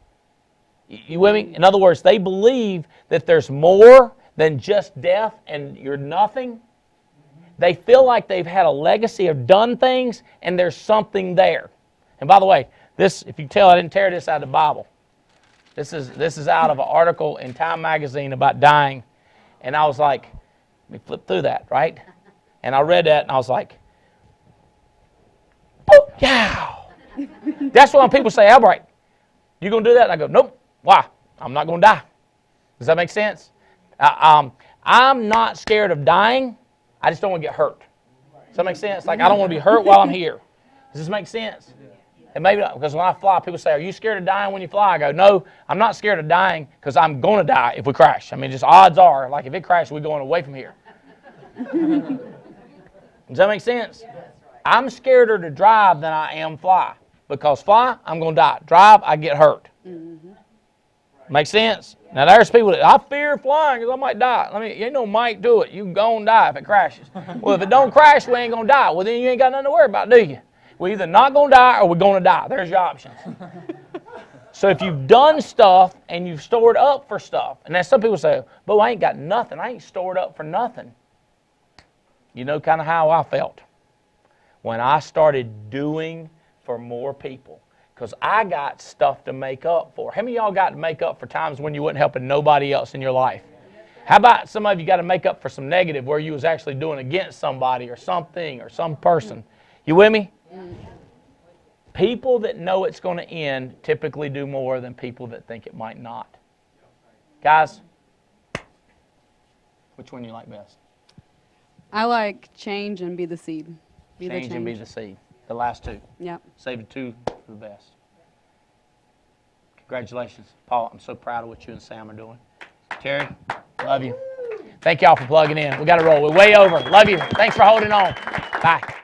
You with me? In other words, they believe that there's more than just death and you're nothing. They feel like they've had a legacy of done things and there's something there. And by the way, this, if you can tell, I didn't tear this out of the Bible. This is out of an article in Time magazine about dying. And I was like, let me flip through that, right? And I read that and I was like, oh, yeah. That's why when people say, Albright, you going to do that? And I go, nope. Why? I'm not going to die. Does that make sense? I'm not scared of dying. I just don't want to get hurt. Does that make sense? Like, I don't want to be hurt while I'm here. Does this make sense? And maybe not, because when I fly, people say, are you scared of dying when you fly? I go, no, I'm not scared of dying because I'm going to die if we crash. I mean, just odds are, like if it crashes, we're going away from here. Does that make sense? I'm scarier to drive than I am fly. Because fly, I'm going to die. Drive, I get hurt. Make sense? Now, there's people that, I fear flying because I might die. You know, might do it. You go and die if it crashes. Well, if it don't crash, we ain't going to die. Well, then you ain't got nothing to worry about, do you? We're either not going to die or we're going to die. There's your options. So if you've done stuff and you've stored up for stuff, and then some people say, but I ain't got nothing. I ain't stored up for nothing. You know kind of how I felt when I started doing for more people, because I got stuff to make up for. How many of y'all got to make up for times when you wasn't helping nobody else in your life? How about some of you got to make up for some negative where you was actually doing against somebody or something or some person? You with me? People that know it's going to end typically do more than people that think it might not. Guys, which one do you like best? I like change and be the seed. Change and be the seed. The last two. Yep. Save the two for the best. Congratulations. Paul, I'm so proud of what you and Sam are doing. Terry, love you. Thank y'all for plugging in. We got to roll. We're way over. Love you. Thanks for holding on. Bye.